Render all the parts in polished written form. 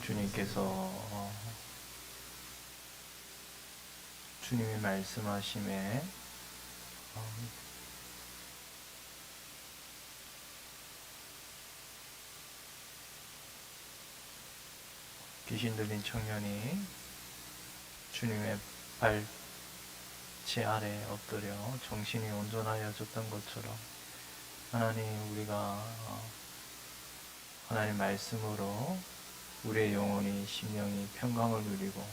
주님께서 주님이 말씀하심에 귀신 들린 청년이 주님의 발치 아래 엎드려 정신이 온전하여졌던 것처럼 하나님, 우리가 하나님 말씀으로 우리의 영혼이 심령이 평강을 누리고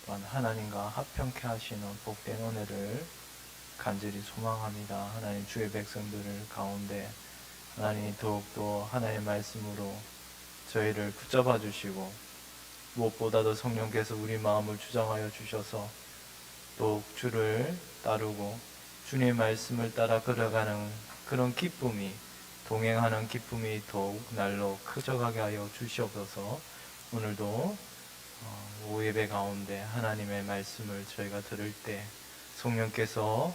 또한 하나님과 합평케 하시는 복된 은혜를 간절히 소망합니다. 하나님, 주의 백성들을 가운데 하나님 더욱더 하나님의 말씀으로 저희를 붙잡아 주시고 무엇보다도 성령께서 우리 마음을 주장하여 주셔서 더욱 주를 따르고 주님의 말씀을 따라 걸어가는 그런 기쁨이, 동행하는 기쁨이 더욱 날로 커져가게 하여 주시옵소서. 오늘도 오후 예배 가운데 하나님의 말씀을 저희가 들을 때 성령께서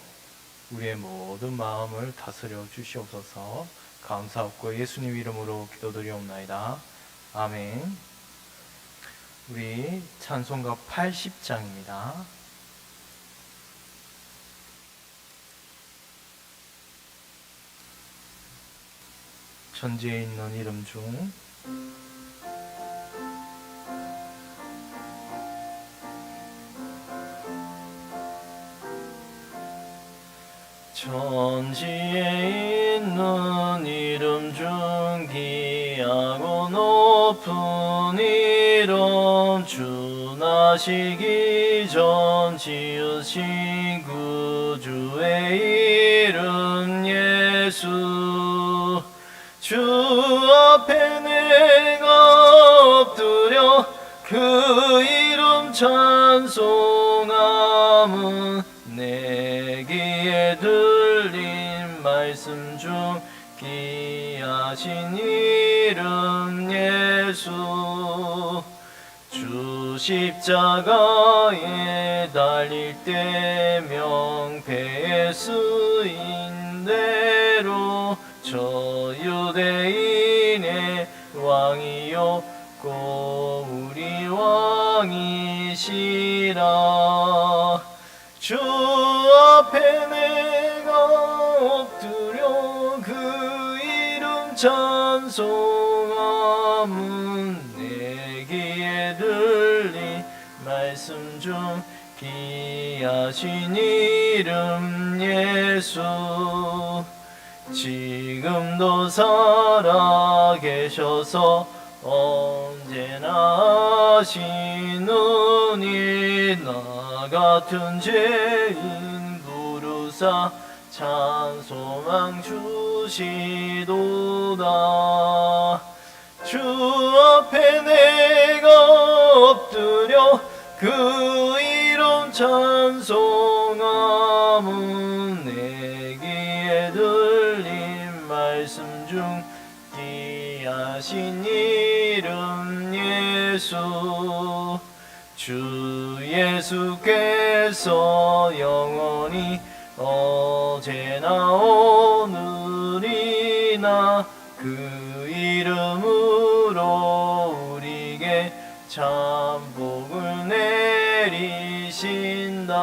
우리의 모든 마음을 다스려 주시옵소서. 감사하고 예수님 이름으로 기도드리옵나이다. 아멘. 우리 찬송가 80장입니다. 천지에 있는 이름 중 천지에 있는 이름 중 귀하고 높은 이름, 주 나시기 전 지으신 구주의 이름 예수. 주 앞에 내가 엎드려 그 이름 찬송함은 내 귀에 들린 말씀 중 귀하신 이름 예수. 주 십자가에 달릴 때 명패에 쓰인 대로 저 유대인의 왕이었고 우리 왕이시라. 주 앞에 내가 엎드려 그 이름 찬송함은 내 귀에 들린 말씀 중 귀하신 이름 예수. 지금도 살아계셔서 언제나 하시는 일, 나 같은 죄인 부르사 찬송함 주시도다. 주 앞에 내가 엎드려 그 이름 찬송함은 내 귀에 들린 말씀 중 귀하신 이름 예수. 주 예수께서 영원히 어제나 오늘이나 그 이름으로 우리에게 참 복을 내리신다.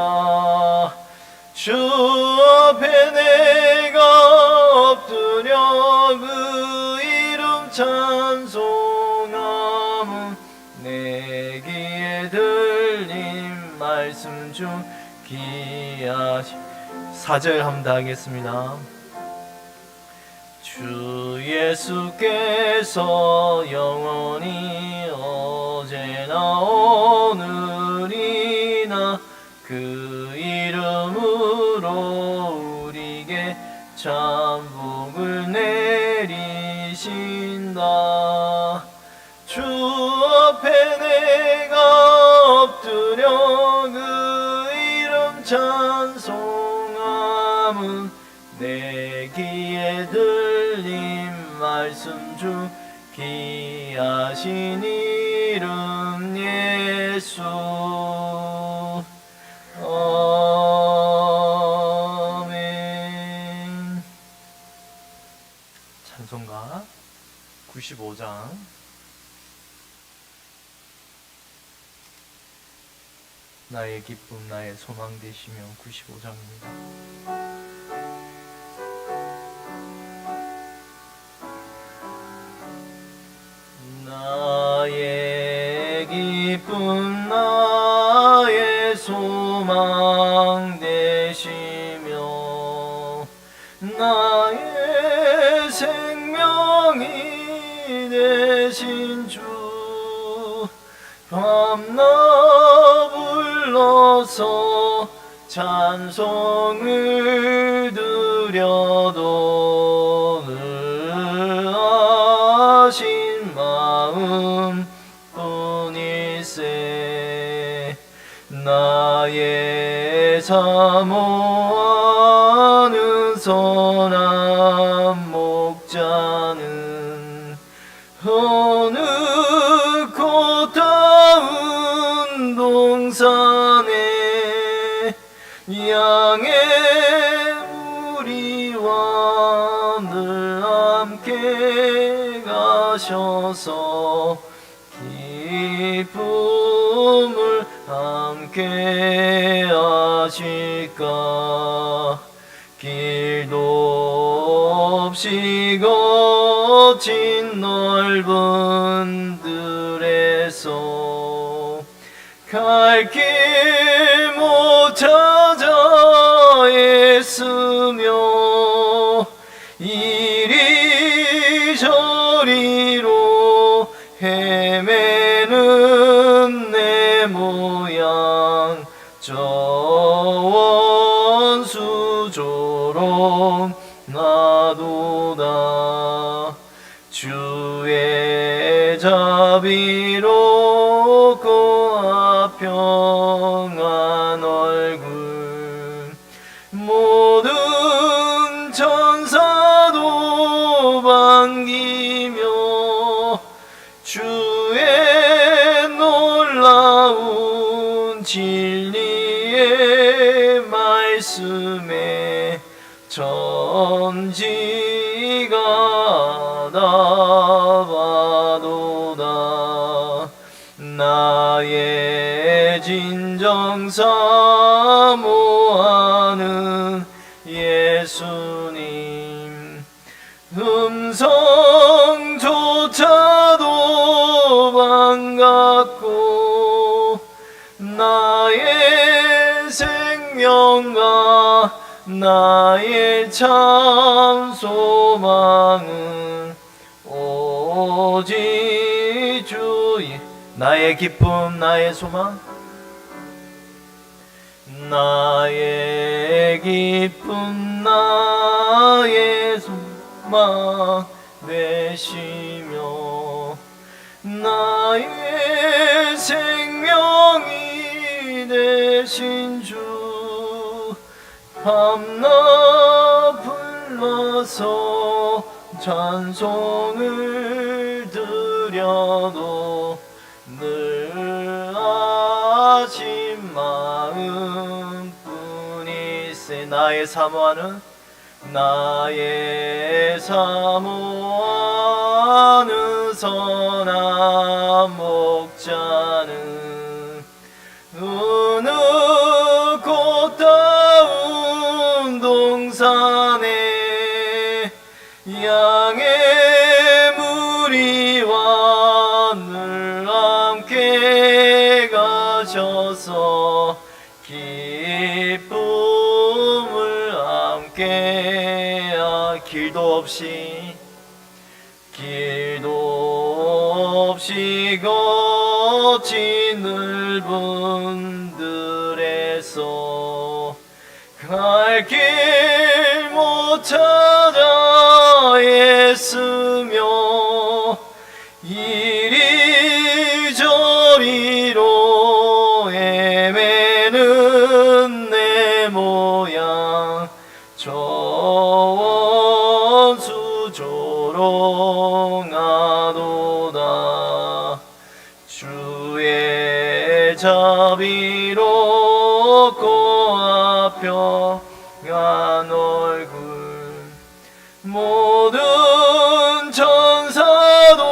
주 앞에 내가 엎드려 그 이름 찬송함은 내 귀에 들린 말씀 중 귀하신. 4절 한번 더 하겠습니다. 주 예수께서 영원히 어제나 오늘이나 그 이름으로 우리에게 참 복을 내리신다. 주 앞에 내가 엎드려 그 이름 찬송함은 내 귀에 들린 말씀 중 귀하신 이름 예수. 아멘. 찬송가 95장 나의 기쁨 나의 소망 되시며 95장입니다. 나의 기쁨 나의 소망 되시며 나의 생명이 되신 주 밤낮 불러서 찬송을 드려도 늘 아신 마음 뿐일세. 나의 사모하는 선한 목자는 어느 꽃다운 동산에 양의 무리와 늘 함께 가셔서 기쁨을 함께 하실까. 길도 없이 거친 넓은 들에서 갈 길 못 찾아 애쓰며 이리저리로 헤매는 내 모양 저 원수조로 나도다. 주의 자비로 고와 평안 얼굴 모든 천사도 반기며 주의 놀라운 진리의 말씀에 천지가 나바도다. 나의 진정 사모하는 예수님 음성조차도 반갑고 나의 생명과 나의 참 소망은 오직 주의. 나의 기쁨 나의 소망 나의 기쁨 나의 소망 되시며 나의 생명이 되신 주 밤낮 불러서 찬송을 드려도 늘 아신 마음 뿐일세. 나의 사모하는 선한 목자는 어느 꽃다운 동산에 양의 무리와 늘 함께 가셔서 기쁨을 함께 길도 없이 거친 넓은 들에서 갈 길 못 찾아 애쓰며 이리저리로 헤매는 내 모양 저 원수조롱 하도다. 주의 자비로 고와 평안 얼굴 모든 천사도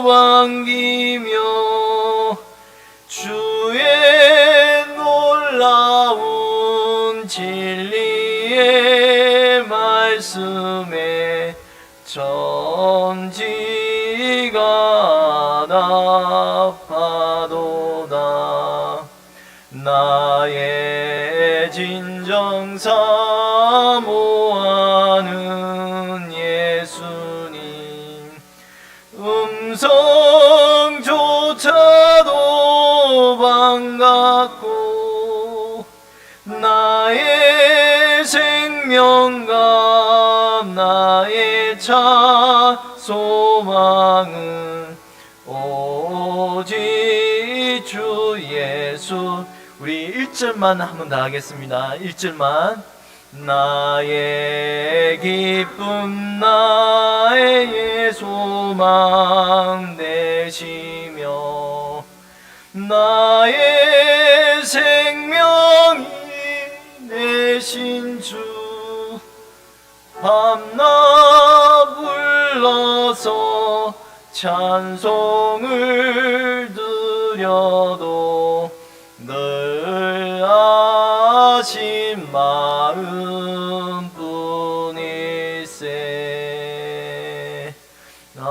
반기며 주의 말씀에 천지가 나파도다. 나의 진정 사모하는 예수님, 음성조차도 반갑고 나의 생명과 나의 차 소망은 오직 주 예수. 우리 1절만 한번 다 하겠습니다. 1절만. 나의 기쁨 나의 소망 되시며 나의 생명이 되신 주, 밤낮 불러서 찬송을 드려도 늘 아신 마음뿐일세. 아멘.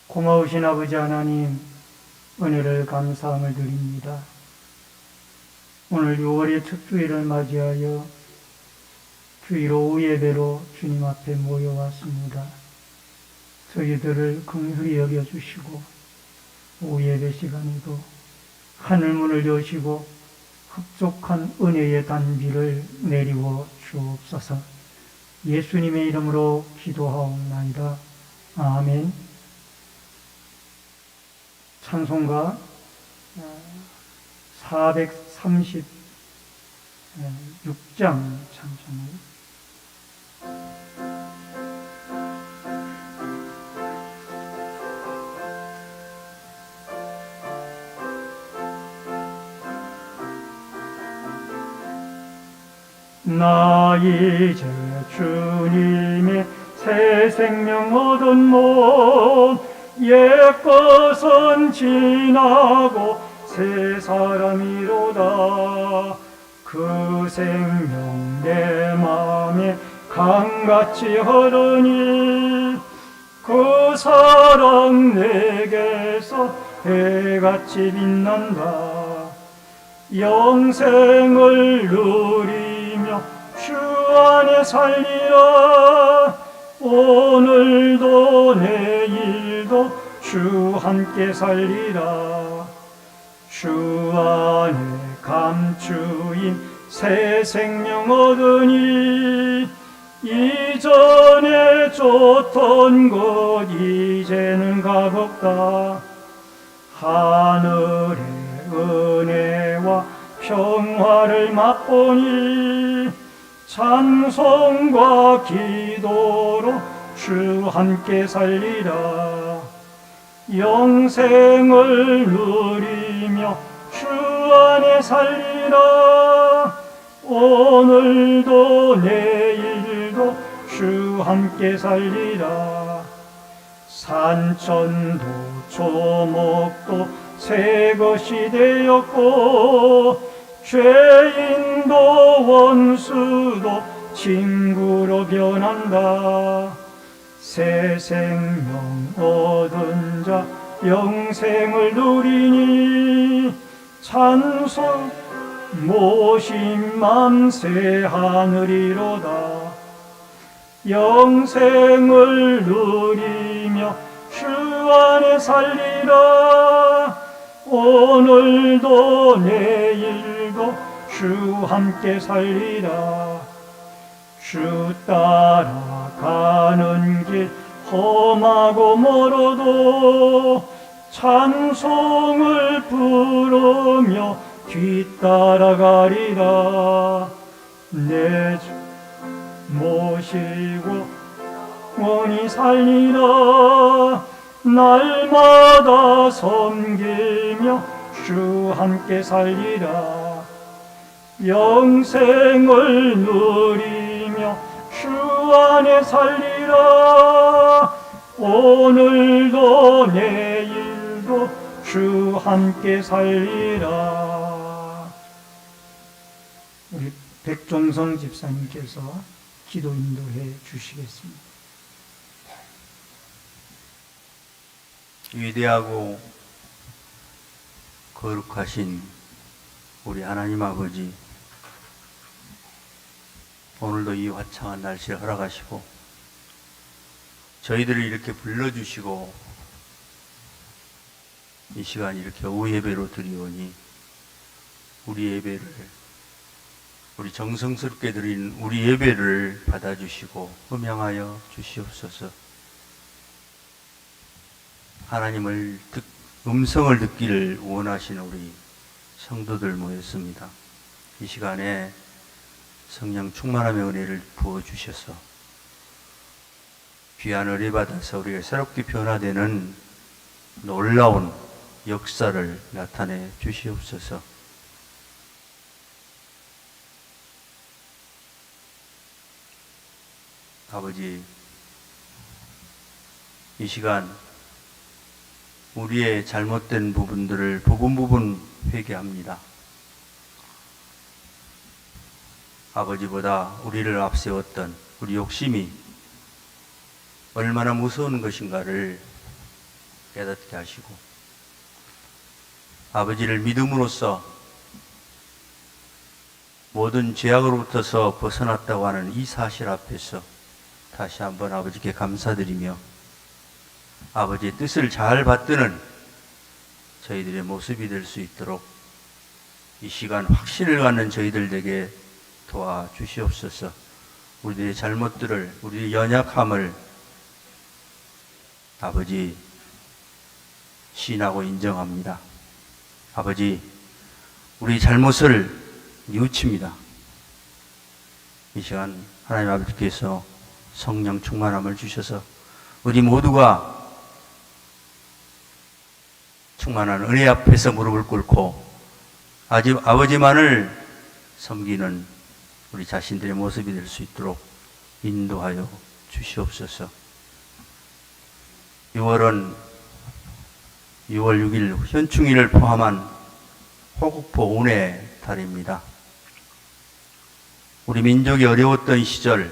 고마우신 아버지 하나님, 은혜를 감사함을 드립니다. 오늘 6월의 첫 주일을 맞이하여 주일 오후 예배로 주님 앞에 모여왔습니다. 저희들을 긍휼히 여겨주시고 오후 예배 시간에도 하늘문을 여시고 흡족한 은혜의 단비를 내리워 주옵소서. 예수님의 이름으로 기도하옵나이다. 아멘. 찬송가 436장 찬송을 나 이제 주님의 새 생명 얻은 몸, 옛것은 지나고 새 사람이로다. 그 생명 내 맘에 강같이 흐르니 그 사랑 내게서 해같이 빛난다. 영생을 누리며 주 안에 살리라. 오늘도 내일도 주 함께 살리라. 주 안에 감추인 새 생명 얻으니 이전에 줬던 것 이제는 값없다. 하늘의 은혜와 평화를 맛보니 찬송과 기도로 주 함께 살리라. 영생을 누리며 주 안에 살리라. 오늘도 내일도 주 함께 살리라. 산천도 조목도 새 것이 되었고 죄인도 원수도 친구로 변한다. 새 생명 얻은 자 영생을 누리니 찬송 모심 맘새 하늘이로다. 영생을 누리며 주 안에 살리라. 오늘도 내일도 주 함께 살리라. 주 따라가는 길 험하고 멀어도 찬송을 부르며 뒤따라가리라. 내 주 모시고 영원히 살리라. 날마다 섬기며 주 함께 살리라. 영생을 누리며 주 안에 살리라. 오늘도 내일도 주 함께 살리라. 우리 백종성 집사님께서 기도 인도해 주시겠습니다. 위대하고 거룩하신 우리 하나님 아버지, 오늘도 이 화창한 날씨를 허락하시고 저희들을 이렇게 불러주시고 이 시간 이렇게 오후 예배로 드리오니 우리 예배를, 우리 정성스럽게 드린 우리 예배를 받아주시고 음양하여 주시옵소서. 하나님을 음성을 듣기를 원하시는 우리 성도들 모였습니다. 이 시간에 성령 충만함의 은혜를 부어주셔서 귀한 은혜 받아서 우리가 새롭게 변화되는 놀라운 역사를 나타내 주시옵소서. 아버지, 이 시간 우리의 잘못된 부분들을 부분 회개합니다. 아버지보다 우리를 앞세웠던 우리 욕심이 얼마나 무서운 것인가를 깨닫게 하시고, 아버지를 믿음으로써 모든 죄악으로부터서 벗어났다고 하는 이 사실 앞에서 다시 한번 아버지께 감사드리며 아버지의 뜻을 잘 받드는 저희들의 모습이 될 수 있도록 이 시간 확신을 갖는 저희들 에게 도와주시옵소서. 우리들의 잘못들을, 우리의 연약함을 아버지 시인하고 인정합니다. 아버지, 우리 잘못을 뉘우칩니다. 이 시간 하나님 아버지께서 성령 충만함을 주셔서 우리 모두가 충만한 은혜 앞에서 무릎을 꿇고 아버지만을 섬기는 우리 자신들의 모습이 될 수 있도록 인도하여 주시옵소서. 6월은 6월 6일 현충일을 포함한 호국포 운의 달입니다. 우리 민족이 어려웠던 시절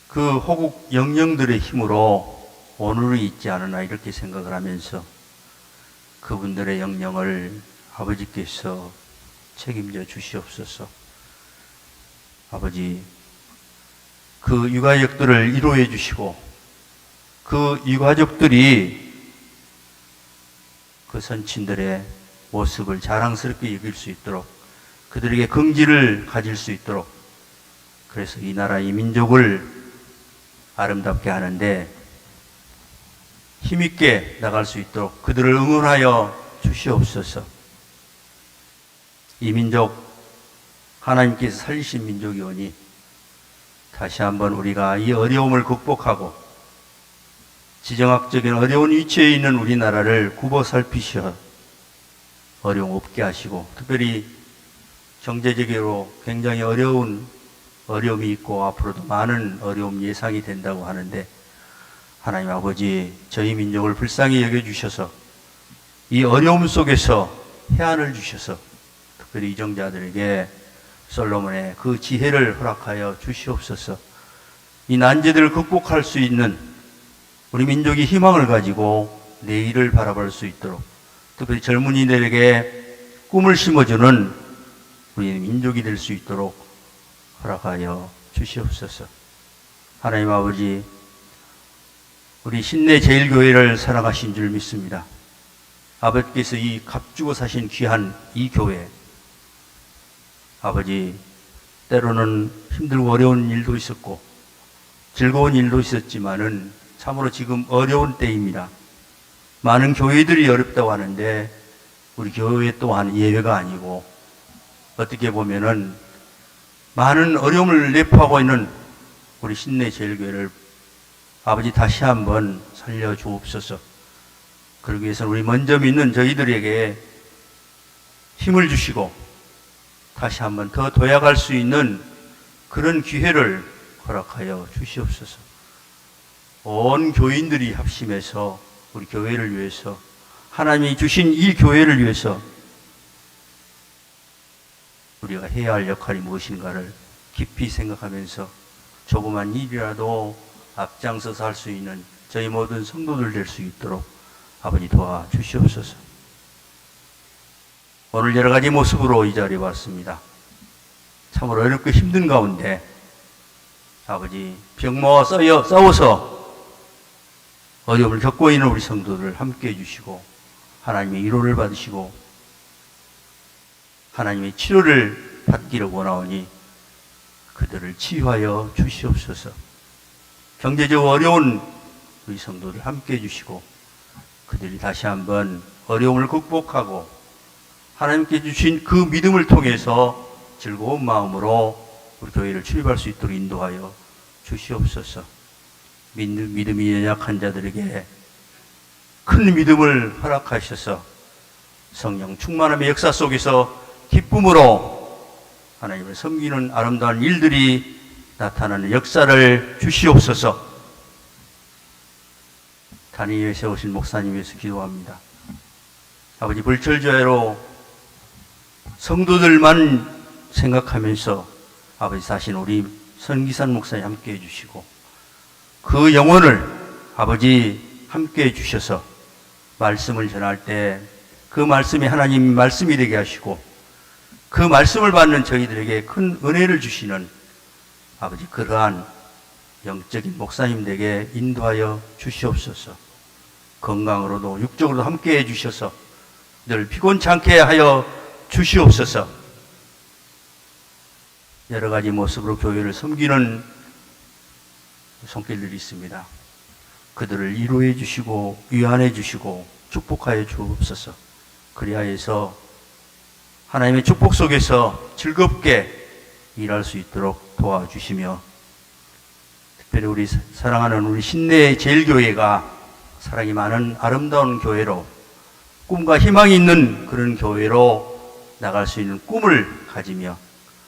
그 호국 영령들의 힘으로 오늘이 있지 않으나 이렇게 생각을 하면서 그분들의 영령을 아버지께서 책임져 주시옵소서. 아버지, 그 유가족들을 위로해 주시고 그 유가족들이 그 선친들의 모습을 자랑스럽게 여길 수 있도록, 그들에게 긍지를 가질 수 있도록, 그래서 이 나라 이 민족을 아름답게 하는데 힘있게 나갈 수 있도록 그들을 응원하여 주시옵소서. 이 민족 하나님께서 살리신 민족이오니 다시 한번 우리가 이 어려움을 극복하고 지정학적인 어려운 위치에 있는 우리나라를 굽어 살피셔 어려움 없게 하시고, 특별히 경제적으로 굉장히 어려움이 있고 앞으로도 많은 어려움 예상이 된다고 하는데, 하나님 아버지, 저희 민족을 불쌍히 여겨주셔서 이 어려움 속에서 해안을 주셔서 특별히 이정자들에게 솔로몬의 그 지혜를 허락하여 주시옵소서. 이 난제들을 극복할 수 있는 우리 민족이 희망을 가지고 내일을 바라볼 수 있도록, 특별히 젊은이들에게 꿈을 심어주는 우리 민족이 될 수 있도록 허락하여 주시옵소서. 하나님 아버지, 우리 신내 제일교회를 사랑하신 줄 믿습니다. 아버지께서 이 값주고 사신 귀한 이 교회, 아버지, 때로는 힘들고 어려운 일도 있었고 즐거운 일도 있었지만은 참으로 지금 어려운 때입니다. 많은 교회들이 어렵다고 하는데 우리 교회 또한 예외가 아니고, 어떻게 보면은 많은 어려움을 내포하고 있는 우리 신내 제일교회를 아버지 다시 한번 살려주옵소서. 그러기 위해서는 우리 먼저 믿는 저희들에게 힘을 주시고 다시 한번 더 도약할 수 있는 그런 기회를 허락하여 주시옵소서. 온 교인들이 합심해서 우리 교회를 위해서, 하나님이 주신 이 교회를 위해서 우리가 해야 할 역할이 무엇인가를 깊이 생각하면서 조그만 일이라도 앞장서서 할 수 있는 저희 모든 성도들 될 수 있도록 아버지 도와주시옵소서. 오늘 여러 가지 모습으로 이 자리에 왔습니다. 참으로 어렵고 힘든 가운데 아버지 병마와 싸워서 어려움을 겪고 있는 우리 성도들 함께 해주시고 하나님의 위로를 받으시고 하나님의 치료를 받기를 원하오니 그들을 치유하여 주시옵소서. 경제적으로 어려운 우리 성도들 함께 해주시고 그들이 다시 한번 어려움을 극복하고 하나님께 주신 그 믿음을 통해서 즐거운 마음으로 우리 교회를 출입할 수 있도록 인도하여 주시옵소서. 믿음이 연약한 자들에게 큰 믿음을 허락하셔서 성령 충만함의 역사 속에서 기쁨으로 하나님을 섬기는 아름다운 일들이 나타나는 역사를 주시옵소서. 단위에 세우신 목사님 위해서 기도합니다. 아버지 불철주야로 성도들만 생각하면서 아버지 사신 우리 선기산 목사님 함께 해주시고 그 영혼을 아버지 함께 해주셔서 말씀을 전할 때 그 말씀이 하나님 말씀이 되게 하시고 그 말씀을 받는 저희들에게 큰 은혜를 주시는 아버지 그러한 영적인 목사님들에게 인도하여 주시옵소서. 건강으로도 육적으로도 함께 해주셔서 늘 피곤치 않게 하여 주시옵소서. 여러 가지 모습으로 교회를 섬기는 손길들이 있습니다. 그들을 위로해 주시고 위안해 주시고 축복하여 주옵소서. 그리하여서 하나님의 축복 속에서 즐겁게 일할 수 있도록 도와주시며 특별히 우리 사랑하는 우리 신내 제일교회가 사랑이 많은 아름다운 교회로 꿈과 희망이 있는 그런 교회로 나갈 수 있는 꿈을 가지며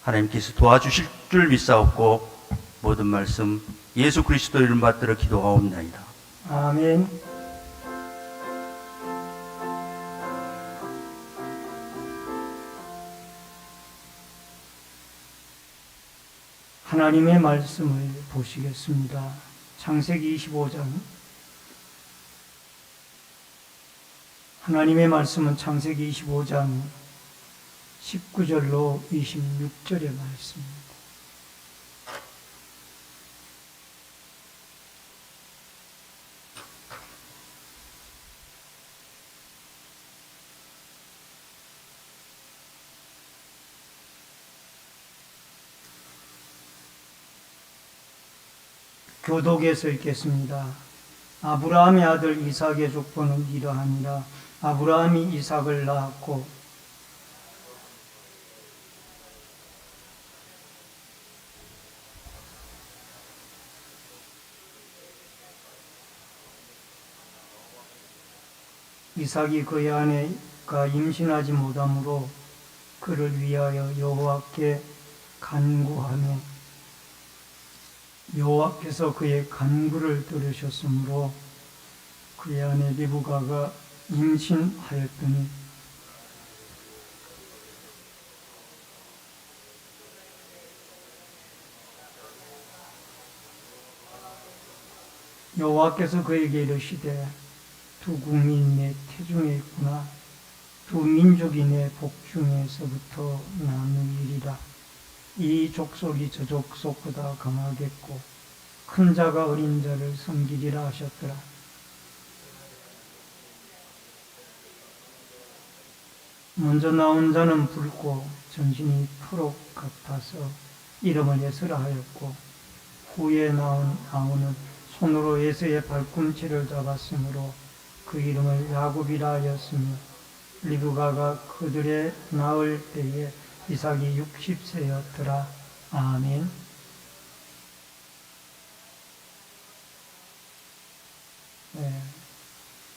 하나님께서 도와주실 줄 믿사옵고 모든 말씀 예수 그리스도 이름 받들어 기도하옵나이다. 아멘. 하나님의 말씀을 보시겠습니다. 창세기 25장. 하나님의 말씀은 창세기 25장 19절로 26절의 말씀입니다. 교독에서 읽겠습니다. 아브라함의 아들 이삭의 족보는 이러하니라. 아브라함이 이삭을 낳았고 이삭이 그의 아내가 임신하지 못하므로 그를 위하여 여호와께 간구하며 여호와께서 그의 간구를 들으셨으므로 그의 아내 리브가가 임신하였더니 여호와께서 그에게 이르시되 두 국민이 내 태중에 있구나. 두 민족이 내 복중에서부터 나누리라. 이 족속이 저 족속보다 강하겠고 큰 자가 어린 자를 섬기리라 하셨더라. 먼저 나온 자는 붉고 전신이 푸록 같아서 이름을 에스라 하였고 후에 나온 아우는 손으로 에서의 발꿈치를 잡았으므로 그 이름을 야곱이라 하였으며 리브가가 그들의 낳을 때에 이삭이 60세였더라. 아멘.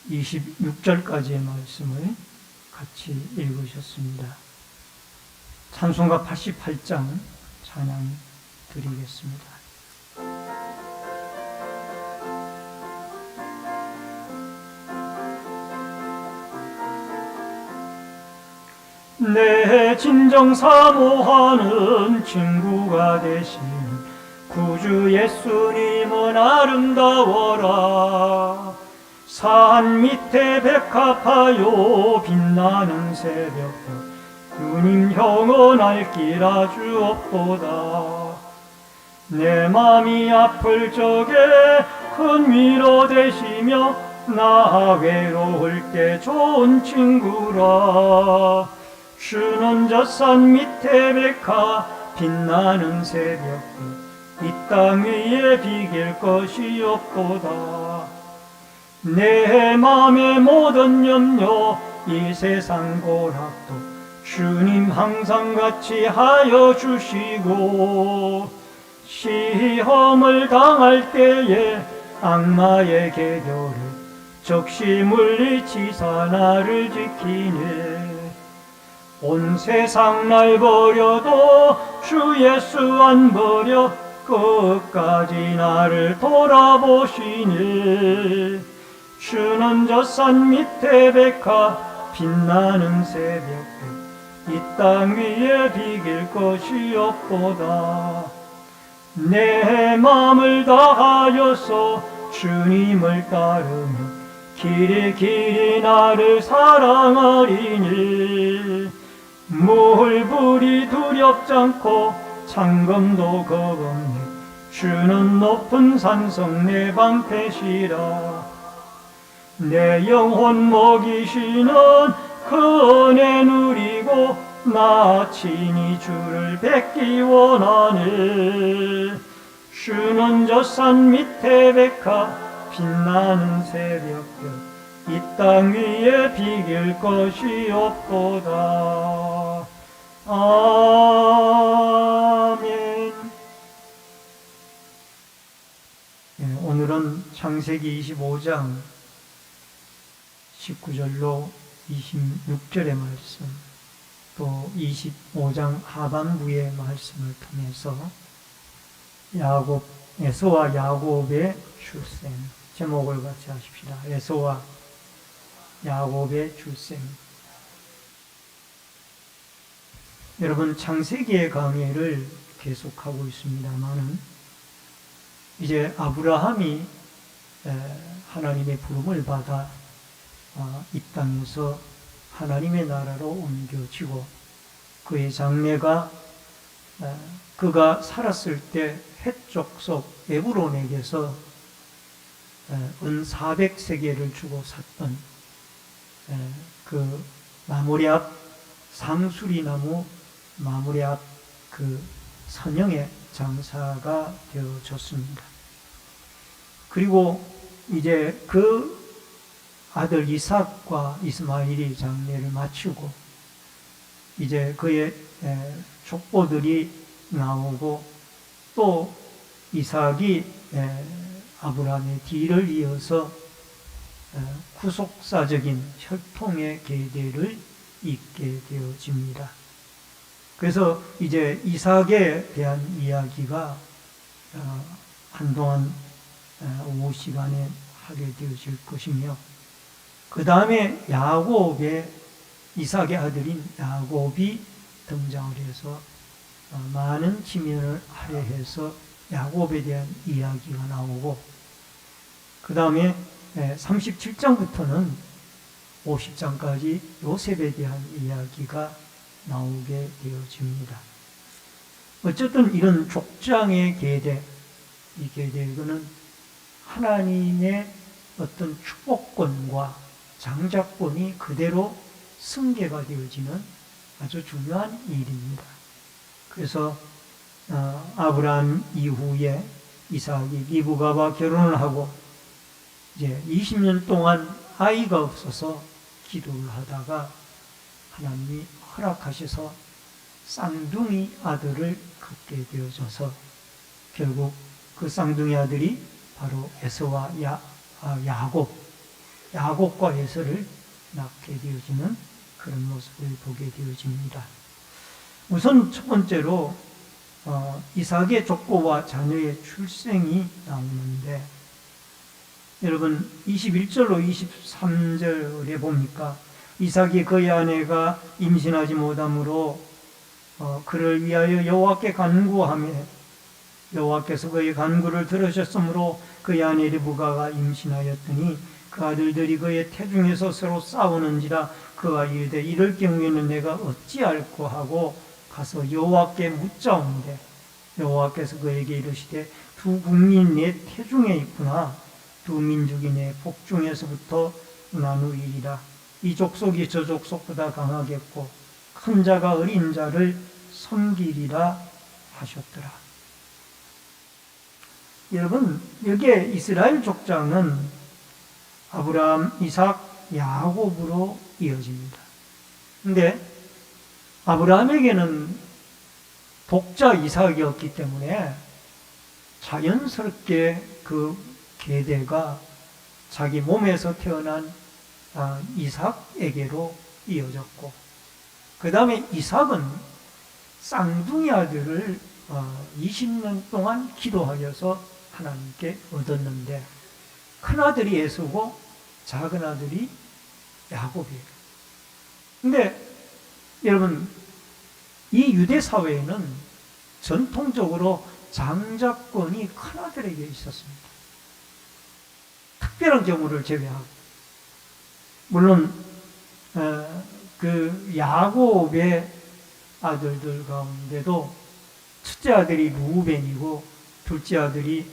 26절까지의 말씀을 같이 읽으셨습니다. 찬송가 88장 찬양 드리겠습니다. 내 진정 사모하는 친구가 되신 구주 예수님은 아름다워라. 산 밑에 백합하여 빛나는 새벽별 주님 영원할 길 아주 없도다. 내 맘이 아플 적에 큰 위로 되시며 나 외로울 때 좋은 친구라. 주는 저 산 밑에 백합 빛나는 새벽별 이 땅 위에 비길 것이 없도다. 내 맘의 모든 염려 이 세상 고락도 주님 항상 같이 하여 주시고, 시험을 당할 때에 악마의 계교를 적시 물리치사 나를 지키네. 온 세상 날 버려도 주 예수 안 버려 끝까지 나를 돌아보시네. 주는 저 산 밑에 백합 빛나는 새벽별 이 땅 위에 비길 것이 없도다. 내 마음을 다하여서 주님을 따르며 길이 길이 나를 사랑하리니. 물불이 두렵지 않고 창검도 겁없네. 주는 높은 산성 내 방패시라. 내 영혼 먹이시는 그 은혜 누리고 나 친히 주를 뵙기 원하네. 주는 저 산 밑에 백합 빛나는 새벽별 이 땅 위에 비길 것이 없도다. 아멘. 오늘은 창세기 25장 19절로 26절의 말씀, 또 25장 하반부의 말씀을 통해서 에서와 야곱의 출생, 제목을 같이 하십시다. 에서와 야곱의 출생. 여러분, 창세기의 강의를 계속하고 있습니다만은 이제 아브라함이 하나님의 부름을 받아 이 땅에서 하나님의 나라로 옮겨지고, 그의 장래가 그가 살았을 때 헷족속 에브론에게서 은 400세겔을 주고 샀던 그 마므레 앞 상수리나무 마므레 앞 그 선영의 장사가 되어졌습니다. 그리고 이제 그 아들 이삭과 이스마엘이 장례를 마치고 이제 그의 족보들이 나오고, 또 이삭이 아브라함의 뒤를 이어서 구속사적인 혈통의 계대를 잇게 되어집니다. 그래서 이제 이삭에 대한 이야기가 한동안 오후 시간에 하게 되어질 것이며, 그 다음에 이삭의 아들인 야곱이 등장을 해서 많은 지면을 할애해서 야곱에 대한 이야기가 나오고, 그 다음에 37장부터는 50장까지 요셉에 대한 이야기가 나오게 되어집니다. 어쨌든 이런 족장의 계대, 이 계대는 하나님의 어떤 축복권과 장자권이 그대로 승계가 되어지는 아주 중요한 일입니다. 그래서 아브라함 이후에 이삭이 리브가와 결혼을 하고 이제 20년 동안 아이가 없어서 기도를 하다가 하나님이 허락하셔서 쌍둥이 아들을 갖게 되어져서 결국 그 쌍둥이 아들이 바로 에서와 야곱, 야곱과 에서를 낳게 되어지는 그런 모습을 보게 되어집니다. 우선 첫 번째로 이삭의 족보와 자녀의 출생이 나오는데, 여러분 21절로 23절에 보니까 이삭이 그의 아내가 임신하지 못하므로 그를 위하여 여호와께 간구하며 여호와께서 그의 간구를 들으셨으므로 그의 아내 리브가가 임신하였더니 그 아들들이 그의 태중에서 서로 싸우는지라 그가 이르되 이럴 경우에는 내가 어찌할꼬 하고 가서 여호와께 묻자온데 여호와께서 그에게 이르시되 두 국민 내 태중에 있구나. 두 민족이 내 복중에서부터 나누이리라. 이 족속이 저 족속보다 강하겠고 큰 자가 어린 자를 섬기리라 하셨더라. 여러분, 여기에 이스라엘 족장은 아브라함, 이삭, 야곱으로 이어집니다. 근데 아브라함에게는 독자 이삭이었기 때문에 자연스럽게 그 계대가 자기 몸에서 태어난 이삭에게로 이어졌고, 그 다음에 이삭은 쌍둥이 아들을 20년 동안 기도하여서 하나님께 얻었는데, 큰아들이 에서고 작은 아들이 야곱이에요. 근데 여러분, 이 유대 사회에는 전통적으로 장자권이 큰아들에게 있었습니다. 특별한 경우를 제외하고. 물론 그 야곱의 아들들 가운데도 첫째 아들이 루벤이고 둘째 아들이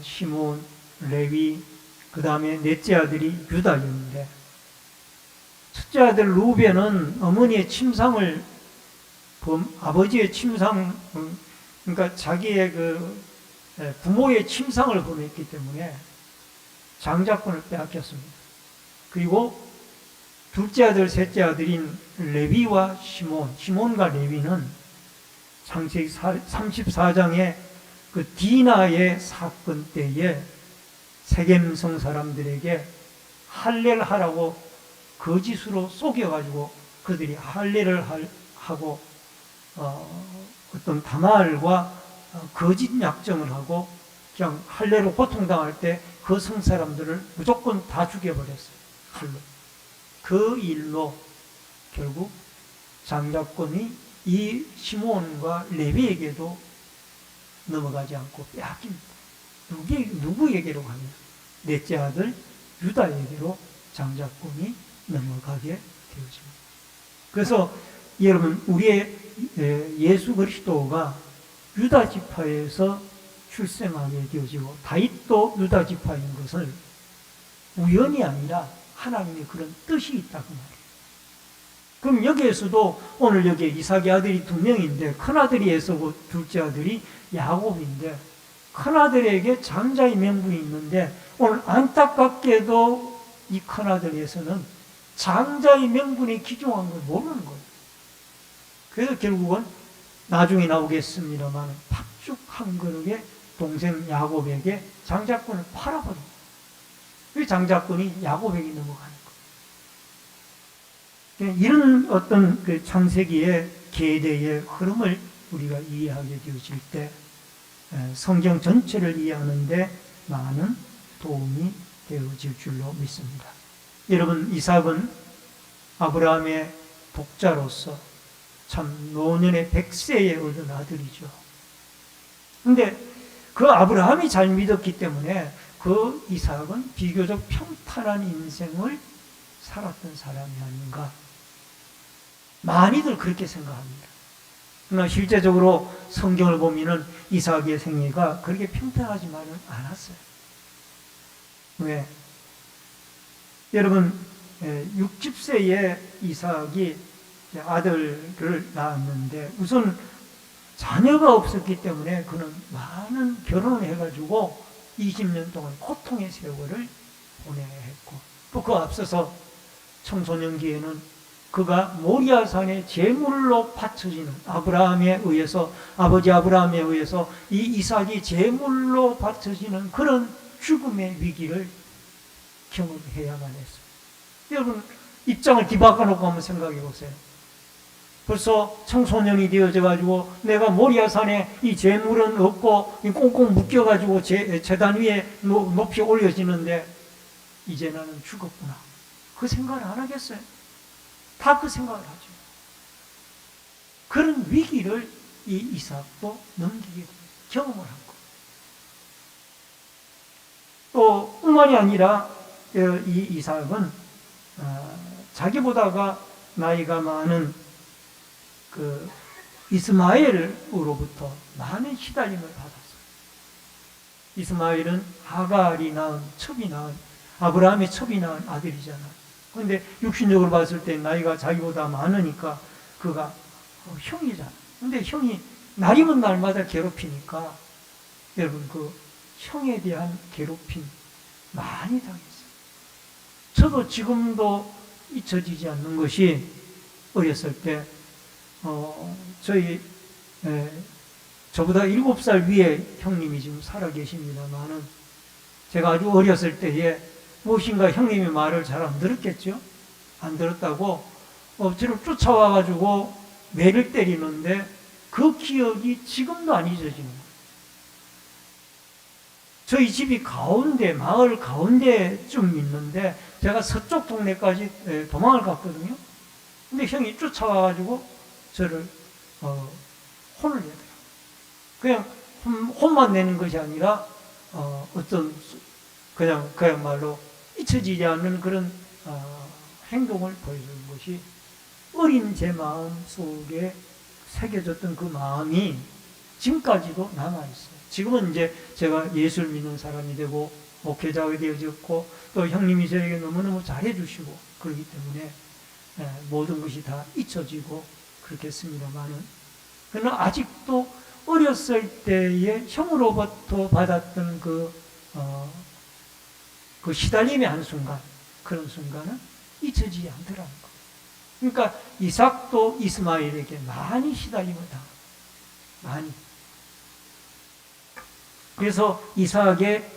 시몬, 레위, 그 다음에 넷째 아들이 유다였는데, 첫째 아들 루벤은 어머니의 침상을 아버지의 침상, 그러니까 자기의 그 부모의 침상을 범했기 때문에 장자권을 빼앗겼습니다. 그리고 둘째 아들, 셋째 아들인 레위와 시몬과 레위는 창세기 34장에 그 디나의 사건 때에 세겜성 사람들에게 할례를 하라고 거짓으로 속여가지고 그들이 할례를 하고 어떤 다말과 거짓 약정을 하고 그냥 할례로 고통당할 때 그 성 사람들을 무조건 다 죽여버렸어요. 칼로. 그 일로 결국 장자권이 이 시몬과 레위에게도 넘어가지 않고 빼앗깁니다. 누구에게로 가냐? 넷째 아들 유다에게로 장자권이 넘어가게 되어집니다. 그래서 여러분, 우리의 예수 그리스도가 유다 지파에서 출생하게 되어지고 다윗도 유다 지파인 것을 우연이 아니라 하나님의 그런 뜻이 있다고 말해요. 그럼 여기에서도 오늘 여기에 이삭의 아들이 두 명인데 큰아들이 에서고 둘째 아들이 야곱인데 큰아들에게 장자의 명분이 있는데 오늘 안타깝게도 이 큰아들에서는 장자의 명분에 기중한 걸 모르는 거예요. 그래서 결국은 나중에 나오겠습니다만 팥죽 한 그릇에 동생 야곱에게 장자권을 팔아버립니다. 그 장자권이 야곱에게 넘어가는 거예요. 이런 어떤 그 창세기의 계대의 흐름을 우리가 이해하게 되어질 때 성경 전체를 이해하는데 많은 도움이 되어질 줄로 믿습니다. 여러분, 이삭은 아브라함의 독자로서 참 노년의 100세에 얻은 아들이죠. 근데 그 아브라함이 잘 믿었기 때문에 그 이삭은 비교적 평탄한 인생을 살았던 사람이 아닌가. 많이들 그렇게 생각합니다. 그러나 실제적으로 성경을 보면은 이삭의 생애가 그렇게 평탄하지만은 않았어요. 왜? 여러분, 60세에 이삭이 아들을 낳았는데 우선 자녀가 없었기 때문에 그는 많은 결혼을 해가지고 20년 동안 고통의 세월을 보내야 했고, 또 그 앞서서 청소년기에는 그가 모리아산의 제물로 바쳐지는 아브라함에 의해서, 아버지 아브라함에 의해서 이 이삭이 제물로 바쳐지는 그런 죽음의 위기를 경험해야만 했어요. 여러분 입장을 뒤바꿔놓고 한번 생각해 보세요. 벌써 청소년이 되어져 가지고 내가 모리아산에 이 재물은 없고 꽁꽁 묶여 가지고 재단 위에 높이 올려지는데 이제 나는 죽었구나. 그 생각을 안 하겠어요? 다 그 생각을 하죠. 그런 위기를 이 이삭도 넘기게 됩니다. 경험을 한 거. 또 뿐만이 아니라 이 이삭은 자기보다가 나이가 많은 그 이스마엘으로부터 많은 시달림을 받았어요. 이스마엘은 하갈이 낳은 첩이 낳은 아브라함의 첩이 낳은 아들이잖아요. 그런데 육신적으로 봤을 때 나이가 자기보다 많으니까 그가 형이잖아. 근데 형이 날이면 날마다 괴롭히니까 여러분 그 형에 대한 괴롭힘 많이 당했어요. 저도 지금도 잊혀지지 않는 것이 어렸을 때 저보다 7살 위에 형님이 지금 살아 계십니다만은 제가 아주 어렸을 때에 무엇인가 형님의 말을 잘 안 들었겠죠? 안 들었다고 저를 쫓아와가지고 매를 때리는데 그 기억이 지금도 안 잊어지는 거예요. 저희 집이 가운데, 마을 가운데쯤 있는데 제가 서쪽 동네까지 도망을 갔거든요. 근데 형이 쫓아와가지고 저를 혼을 내더라고요. 그냥 혼만 내는 것이 아니라 그야말로 잊혀지지 않는 그런 행동을 보여주는 것이 어린 제 마음 속에 새겨졌던 그 마음이 지금까지도 남아있어요. 지금은 이제 제가 예수를 믿는 사람이 되고 목회자가 되어졌고 또 형님이 저에게 너무너무 잘해주시고 그렇기 때문에 모든 것이 다 잊혀지고 그렇겠습니다만은 그러나 아직도 어렸을 때에 형으로부터 받았던 그 시달림의 한순간 그런 순간은 잊혀지지 않더라는 거. 그러니까 이삭도 이스마엘에게 많이 시달림을 당합니다. 많이. 그래서 이삭의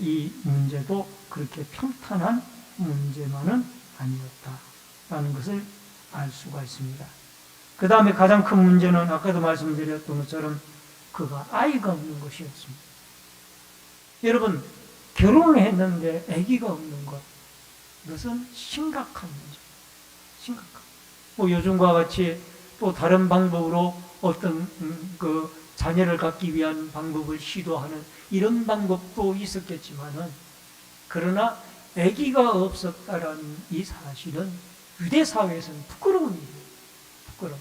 이 문제도 그렇게 평탄한 문제만은 아니었다라는 것을 알 수가 있습니다. 그 다음에 가장 큰 문제는 아까도 말씀드렸던 것처럼 그가 아이가 없는 것이었습니다. 여러분 결혼을 했는데 아기가 없는 것 이것은 심각한 문제입니다. 심각한. 요즘과 같이 또 다른 방법으로 어떤 그 자녀를 갖기 위한 방법을 시도하는 이런 방법도 있었겠지만은 그러나 아기가 없었다라는 이 사실은 유대 사회에서는 부끄러운 일이에요. 부끄러워.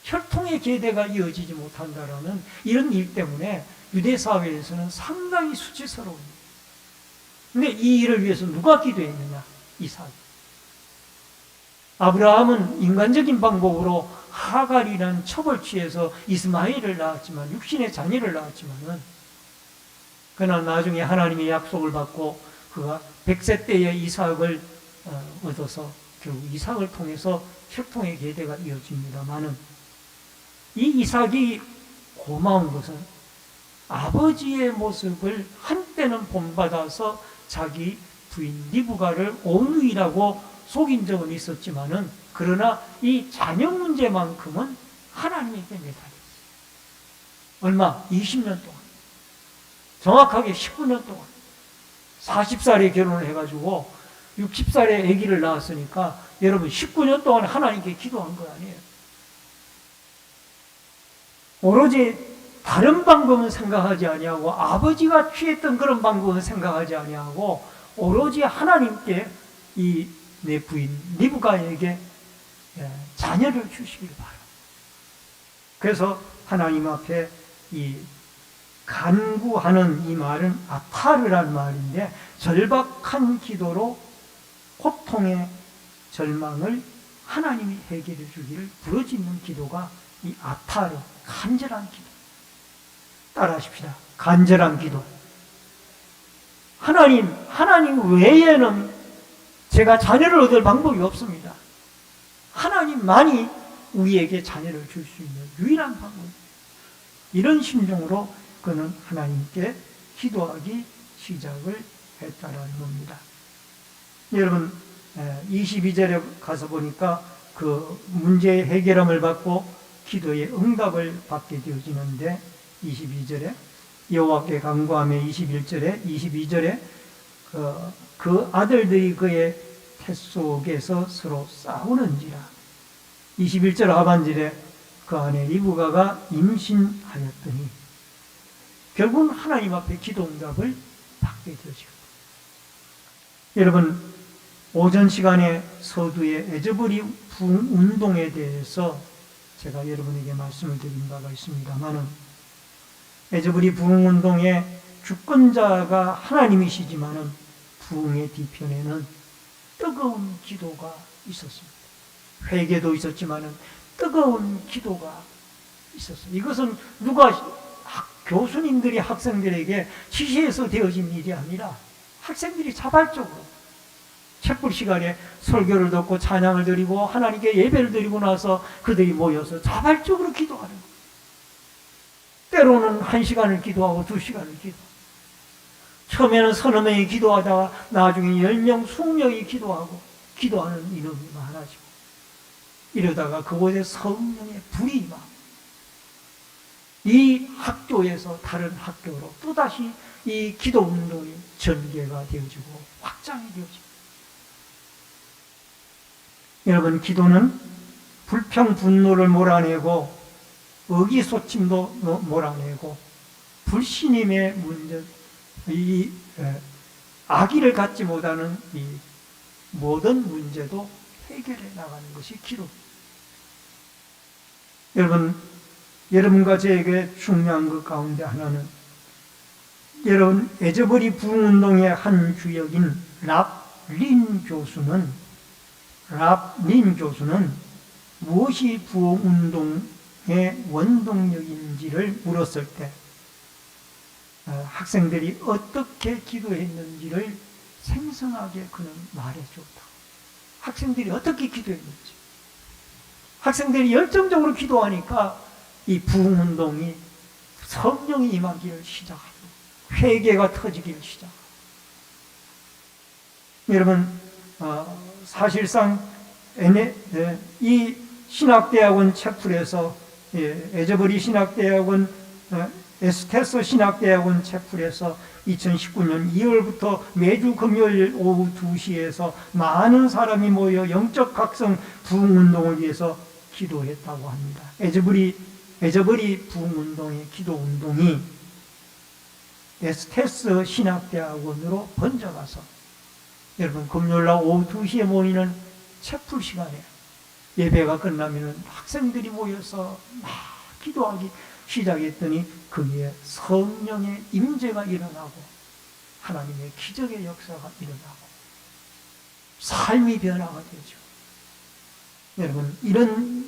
혈통의 계대가 이어지지 못한다라는 이런 일 때문에 유대 사회에서는 상당히 수치스러운 일이에요. 근데 이 일을 위해서 누가 기도했느냐? 이삭. 아브라함은 인간적인 방법으로 하갈이라는 첩을 취해서 이스마엘을 낳았지만 육신의 자녀를 낳았지만은 그러나 나중에 하나님의 약속을 받고 그가 100세 때에 이삭을 얻어서 결국 이삭을 통해서 혈통의 계대가 이어집니다만은 이 이삭이 고마운 것은 아버지의 모습을 한때는 본받아서 자기 부인 리브가를 온누이라고 속인 적은 있었지만은 그러나 이 자녀 문제만큼은 하나님에게 매달렸어요. 얼마? 20년 동안. 정확하게 19년 동안. 40살에 결혼을 해가지고 60살에 아기를 낳았으니까 여러분 19년 동안 하나님께 기도한 거 아니에요. 오로지 다른 방법은 생각하지 아니하고 아버지가 취했던 그런 방법은 생각하지 아니하고 오로지 하나님께 이 내 부인 리브가에게 자녀를 주시길 바라. 그래서 하나님 앞에 이 간구하는 이 말은 아타르란 말인데 절박한 기도로 고통의 절망을 하나님이 해결해 주기를 부르짖는 기도가 이 아타르, 간절한 기도. 따라하십시다. 간절한 기도. 하나님 외에는 제가 자녀를 얻을 방법이 없습니다. 하나님만이 우리에게 자녀를 줄 수 있는 유일한 방법. 이런 심정으로 그는 하나님께 기도하기 시작을 기도했다라는 겁니다. 여러분 22절에 가서 보니까 그 문제의 해결함을 받고 기도의 응답을 받게 되어지는데 22절에 여호와께 간구하며 22절에 그 아들들이 그의 태 속에서 서로 싸우는지라. 21절 하반절에 그 아내 리브가가 임신하였더니 결국은 하나님 앞에 기도 응답을 받게 되어지고, 여러분 오전 시간에 서두에 에즈베리 부흥 운동에 대해서 제가 여러분에게 말씀을 드린 바가 있습니다만은, 에즈베리 부흥 운동의 주권자가 하나님이시지만은 부흥의 뒤편에는 뜨거운 기도가 있었습니다. 회개도 있었지만은 뜨거운 기도가 있었어요. 이것은 교수님들이 학생들에게 지시해서 되어진 일이 아니라 학생들이 자발적으로 촛불 시간에 설교를 듣고 찬양을 드리고 하나님께 예배를 드리고 나서 그들이 모여서 자발적으로 기도하는 거예요. 때로는 1시간을 기도하고 2시간을 기도하고, 처음에는 서너 명이 기도하다가 나중에 10명, 20명이 기도하는 인원이 많아지고, 이러다가 그곳에 성령의 불이 임하고 이 학교에서 다른 학교로 또다시 이 기도 운동이 전개가 되어지고 확장이 되어지고, 여러분 기도는 불평 분노를 몰아내고 의기소침도 몰아내고 불신임의 문제, 이 악의를 갖지 못하는 이 모든 문제도 해결해 나가는 것이 기도. 여러분과 저에게 중요한 것 가운데 하나는, 여러분 에즈베리 부흥운동의 한 주역인 랍린 교수는 무엇이 부흥운동의 원동력인지를 물었을 때 학생들이 어떻게 기도했는지를 생생하게 그는 말해줬다. 학생들이 어떻게 기도했는지, 학생들이 열정적으로 기도하니까 이 부흥운동이 성령이 임하기를 시작하고 회개가 터지기를 시작하고, 여러분 사실상 이 신학대학원 채플에서 에즈베리 신학대학원 에스테스 신학대학원 채플에서 2019년 2월부터 매주 금요일 오후 2시에서 많은 사람이 모여 영적 각성 부흥운동을 위해서 기도했다고 합니다. 에즈베리 부흥운동의 기도운동이 에스테스 신학대학원으로 번져가서, 여러분 금요일날 오후 2시에 모이는 채플 시간에 예배가 끝나면 학생들이 모여서 막 기도하기 시작했더니 거기에 성령의 임재가 일어나고 하나님의 기적의 역사가 일어나고 삶이 변화가 되죠. 여러분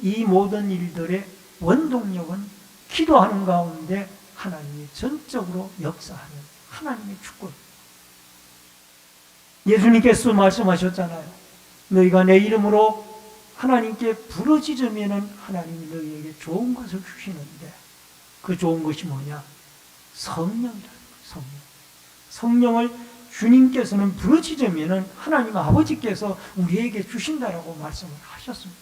이 모든 일들의 원동력은 기도하는 가운데 하나님이 전적으로 역사하는 하나님의 주권. 예수님께서 말씀하셨잖아요. 너희가 내 이름으로 하나님께 부르짖으면 하나님이 너희에게 좋은 것을 주시는데, 그 좋은 것이 뭐냐? 성령이라는 거예요. 성령을 주님께서는 부르짖으면 하나님 아버지께서 우리에게 주신다라고 말씀을 하셨습니다.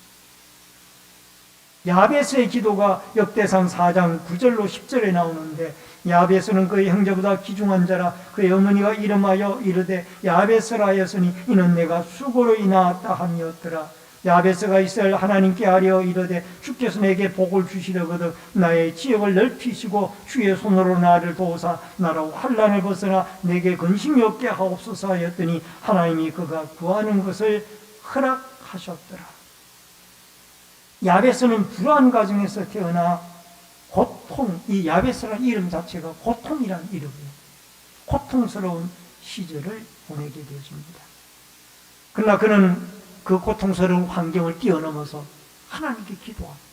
야베스의 기도가 역대상 4장 9절로 10절에 나오는데, 야베스는 그의 형제보다 귀중한 자라. 그의 어머니가 이름하여 이르되 야베스라 하였으니 이는 내가 수고로 인하였다 함이었더라. 야베스가 이스라엘 하나님께 아뢰어 이르되 주께서 내게 복을 주시려거든 나의 지역을 넓히시고 주의 손으로 나를 도우사 나로 환난을 벗어나 내게 근심이 없게 하옵소서 하였더니 하나님이 그가 구하는 것을 허락하셨더라. 야베스는 불안 가정에서 태어나 이 야베스라는 이름 자체가 고통이라는 이름이에요. 고통스러운 시절을 보내게 되어집니다. 그러나 그는 그 고통스러운 환경을 뛰어넘어서 하나님께 기도합니다.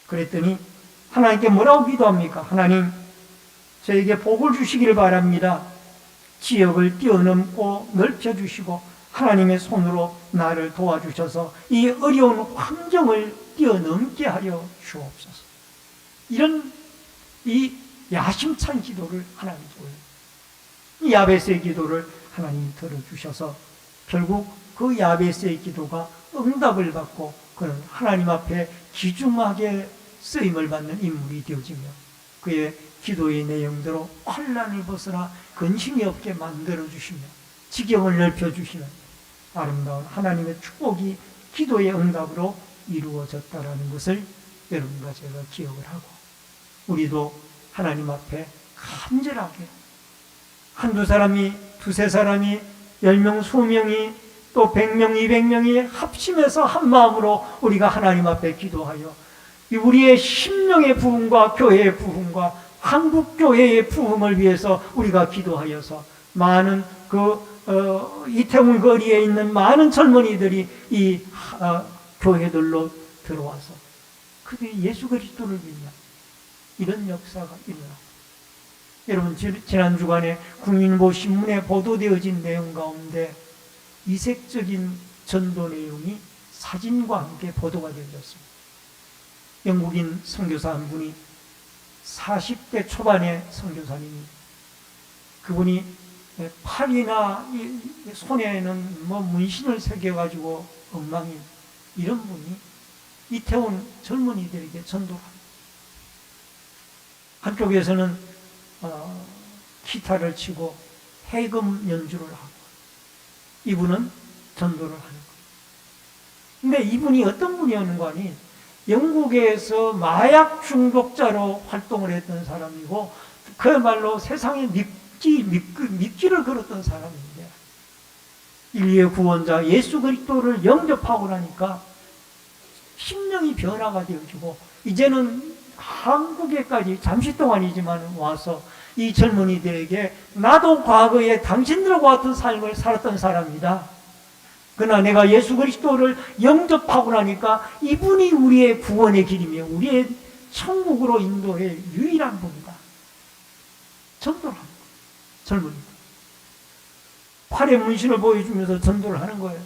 그랬더니 하나님께 뭐라고 기도합니까? 하나님, 저에게 복을 주시기를 바랍니다. 지역을 뛰어넘고 넓혀주시고 하나님의 손으로 나를 도와주셔서 이 어려운 환경을 뛰어넘게 하려 주옵소서. 이런 이 야심찬 기도를 하나님께 올려요. 야베스의 기도를 하나님이 들어주셔서 결국 그 야베스의 기도가 응답을 받고 그는 하나님 앞에 귀중하게 쓰임을 받는 인물이 되어지며 그의 기도의 내용대로 환난을 벗어나 근심이 없게 만들어주시며 지경을 넓혀주시는 아름다운 하나님의 축복이 기도의 응답으로 이루어졌다는 것을 여러분과 제가 기억을 하고 우리도 하나님 앞에 간절하게 한두 사람이 두세 사람이 10명 20명이 또 100명 200명이 합심해서 한 마음으로 우리가 하나님 앞에 기도하여 우리의 심령의 부흥과 교회의 부흥과 한국교회의 부흥을 위해서 우리가 기도하여서 많은 이태원 거리에 있는 많은 젊은이들이 이 교회들로 들어와서 그들이 예수 그리스도를 믿는 이런 역사가 일어나고 여러분 지난 주간에 국민보 신문에 보도되어진 내용 가운데 이색적인 전도 내용이 사진과 함께 보도가 되어졌습니다. 영국인 선교사 한 분이 40대 초반의 선교사님이 그분이 팔이나 손에는 문신을 새겨가지고 엉망인 이런 분이 이태원 젊은이들에게 전도를 합니다. 한쪽에서는 기타를 치고 해금 연주를 하고 이분은 전도를 하는 거예요. 근데 이분이 어떤 분이었는가 하니 영국에서 마약 중독자로 활동을 했던 사람이고 그야말로 세상에 미끼를 걸었던 사람인데 인류의 구원자 예수 그리스도를 영접하고 나니까 심령이 변화가 되어지고 이제는 한국에까지 잠시 동안이지만 와서 이 젊은이들에게 나도 과거에 당신들과 같은 삶을 살았던 사람이다. 그러나 내가 예수 그리스도를 영접하고 나니까 이분이 우리의 구원의 길이며 우리의 천국으로 인도의 유일한 분이다. 전도를 하는 거예요. 젊은이들. 팔에 문신을 보여주면서 전도를 하는 거예요.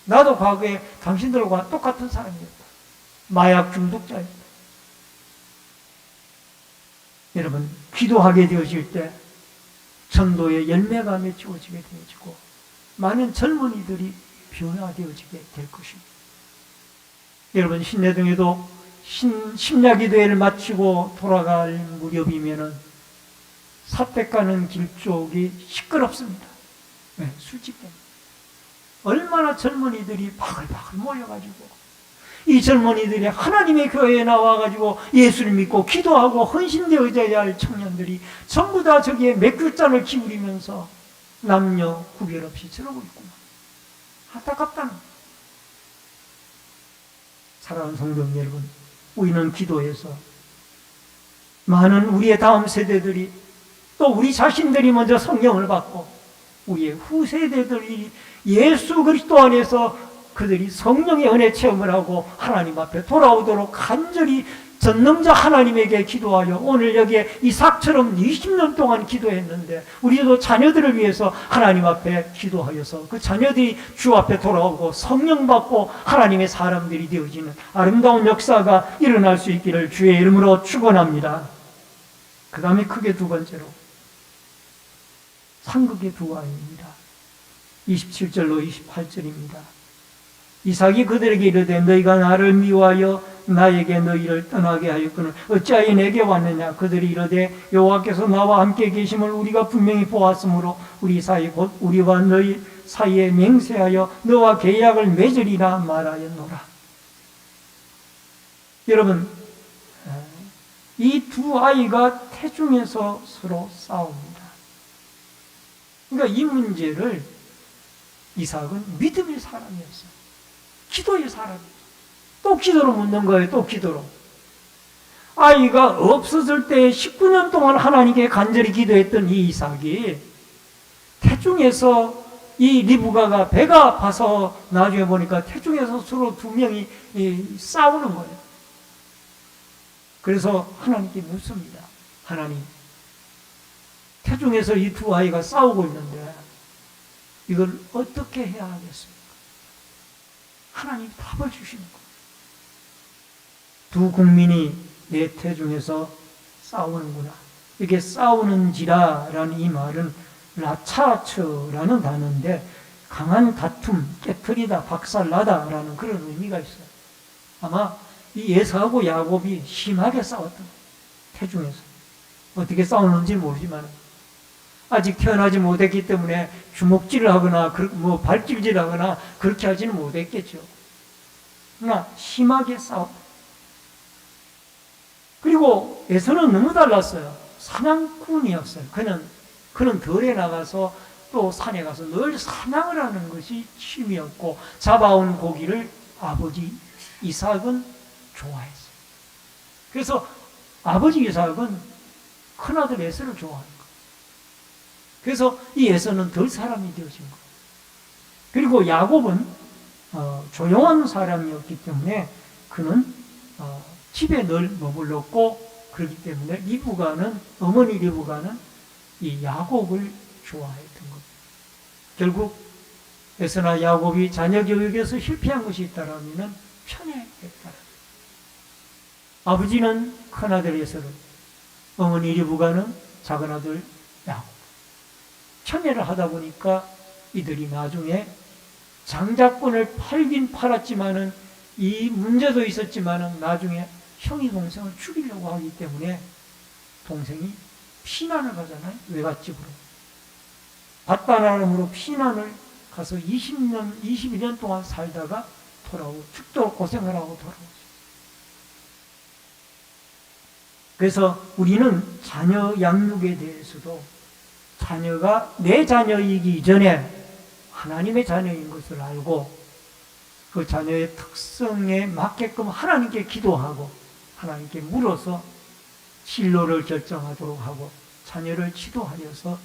나도 과거에 당신들과 똑같은 사람이었다. 마약 중독자였다. 여러분, 기도하게 되어질 때 전도의 열매가 맺혀지게 되어지고 많은 젊은이들이 변화되어지게 될 것입니다. 여러분, 신내동에도 심야기도회를 마치고 돌아갈 무렵이면은 사택 가는 길 쪽이 시끄럽습니다. 네, 술집 때문에. 얼마나 젊은이들이 바글바글 모여가지고 이 젊은이들이 하나님의 교회에 나와가지고 예수를 믿고 기도하고 헌신되어져야 할 청년들이 전부 다 저기에 맥주잔을 기울이면서 남녀 구별 없이 저러고 있구나. 안타깝다는. 사랑하는 성도 여러분, 우리는 기도해서 많은 우리의 다음 세대들이 또 우리 자신들이 먼저 성령을 받고 우리의 후세대들이 예수 그리스도 안에서 그들이 성령의 은혜 체험을 하고 하나님 앞에 돌아오도록 간절히 전능자 하나님에게 기도하여 오늘 여기에 이삭처럼 20년 동안 기도했는데 우리도 자녀들을 위해서 하나님 앞에 기도하여서 그 자녀들이 주 앞에 돌아오고 성령 받고 하나님의 사람들이 되어지는 아름다운 역사가 일어날 수 있기를 주의 이름으로 축원합니다. 그 다음에 크게 두 번째로 상극의 두 아이입니다. 27절로 28절입니다. 이삭이 그들에게 이르되 너희가 나를 미워하여 나에게 너희를 떠나게 하였거늘 어찌하여 내게 왔느냐. 그들이 이르되 여호와께서 나와 함께 계심을 우리가 분명히 보았으므로 우리 사이 곧 우리와 너희 사이에 맹세하여 너와 계약을 맺으리라 말하였노라. 여러분, 이 두 아이가 태중에서 서로 싸웁니다. 그러니까 이 문제를 이삭은 믿음의 사람이었어요. 기도의 사람이었어요. 또 기도로 묻는 거예요. 또 기도로. 아이가 없어질 때 19년 동안 하나님께 간절히 기도했던 이 이삭이 태중에서 이 리브가가 배가 아파서 나중에 보니까 태중에서 서로 두 명이 싸우는 거예요. 그래서 하나님께 묻습니다. 하나님, 태중에서 이 두 아이가 싸우고 있는데 이걸 어떻게 해야 하겠습니까? 하나님 답을 주시는 거예요. 두 국민이 내 태중에서 싸우는구나. 이게 싸우는지라라는 이 말은 라차처라는 단어인데 강한 다툼, 깨트리다, 박살나다라는 그런 의미가 있어요. 아마 이 에서하고 야곱이 심하게 싸웠던 거예요. 태중에서. 어떻게 싸우는지 모르지만 아직 태어나지 못했기 때문에 주먹질을 하거나 뭐 발질질 하거나 그렇게 하지는 못했겠죠. 그러나 심하게 싸웠다. 그리고 에서는 너무 달랐어요. 사냥꾼이었어요. 그는 들에 나가서 또 산에 가서 늘 사냥을 하는 것이 취미였고 잡아온 고기를 아버지 이삭은 좋아했어요. 그래서 아버지 이삭은 큰아들 에서를 좋아하는 거예요. 그래서 이 에서는 덜 사람이 되어진 거예요. 그리고 야곱은 조용한 사람이었기 때문에 그는 집에 늘 머물렀고 그렇기 때문에 어머니 리브가는 이 야곱을 좋아했던 겁니다. 결국 에서나 야곱이 자녀 교육에서 실패한 것이 있다라면 편애했다. 아버지는 큰아들 에서를, 어머니 리브가는 작은아들 야곱. 편애를 하다 보니까 이들이 나중에 장자권을 팔긴 팔았지만은 이 문제도 있었지만은 나중에 형이 동생을 죽이려고 하기 때문에 동생이 피난을 가잖아요. 외갓집으로. 밧다나름으로 피난을 가서 22년 동안 살다가 돌아오고 죽도록 고생을 하고 돌아오죠. 그래서 우리는 자녀 양육에 대해서도 자녀가 내 자녀이기 전에 하나님의 자녀인 것을 알고 그 자녀의 특성에 맞게끔 하나님께 기도하고 하나님께 물어서 진로를 결정하도록 하고 자녀를 지도하여서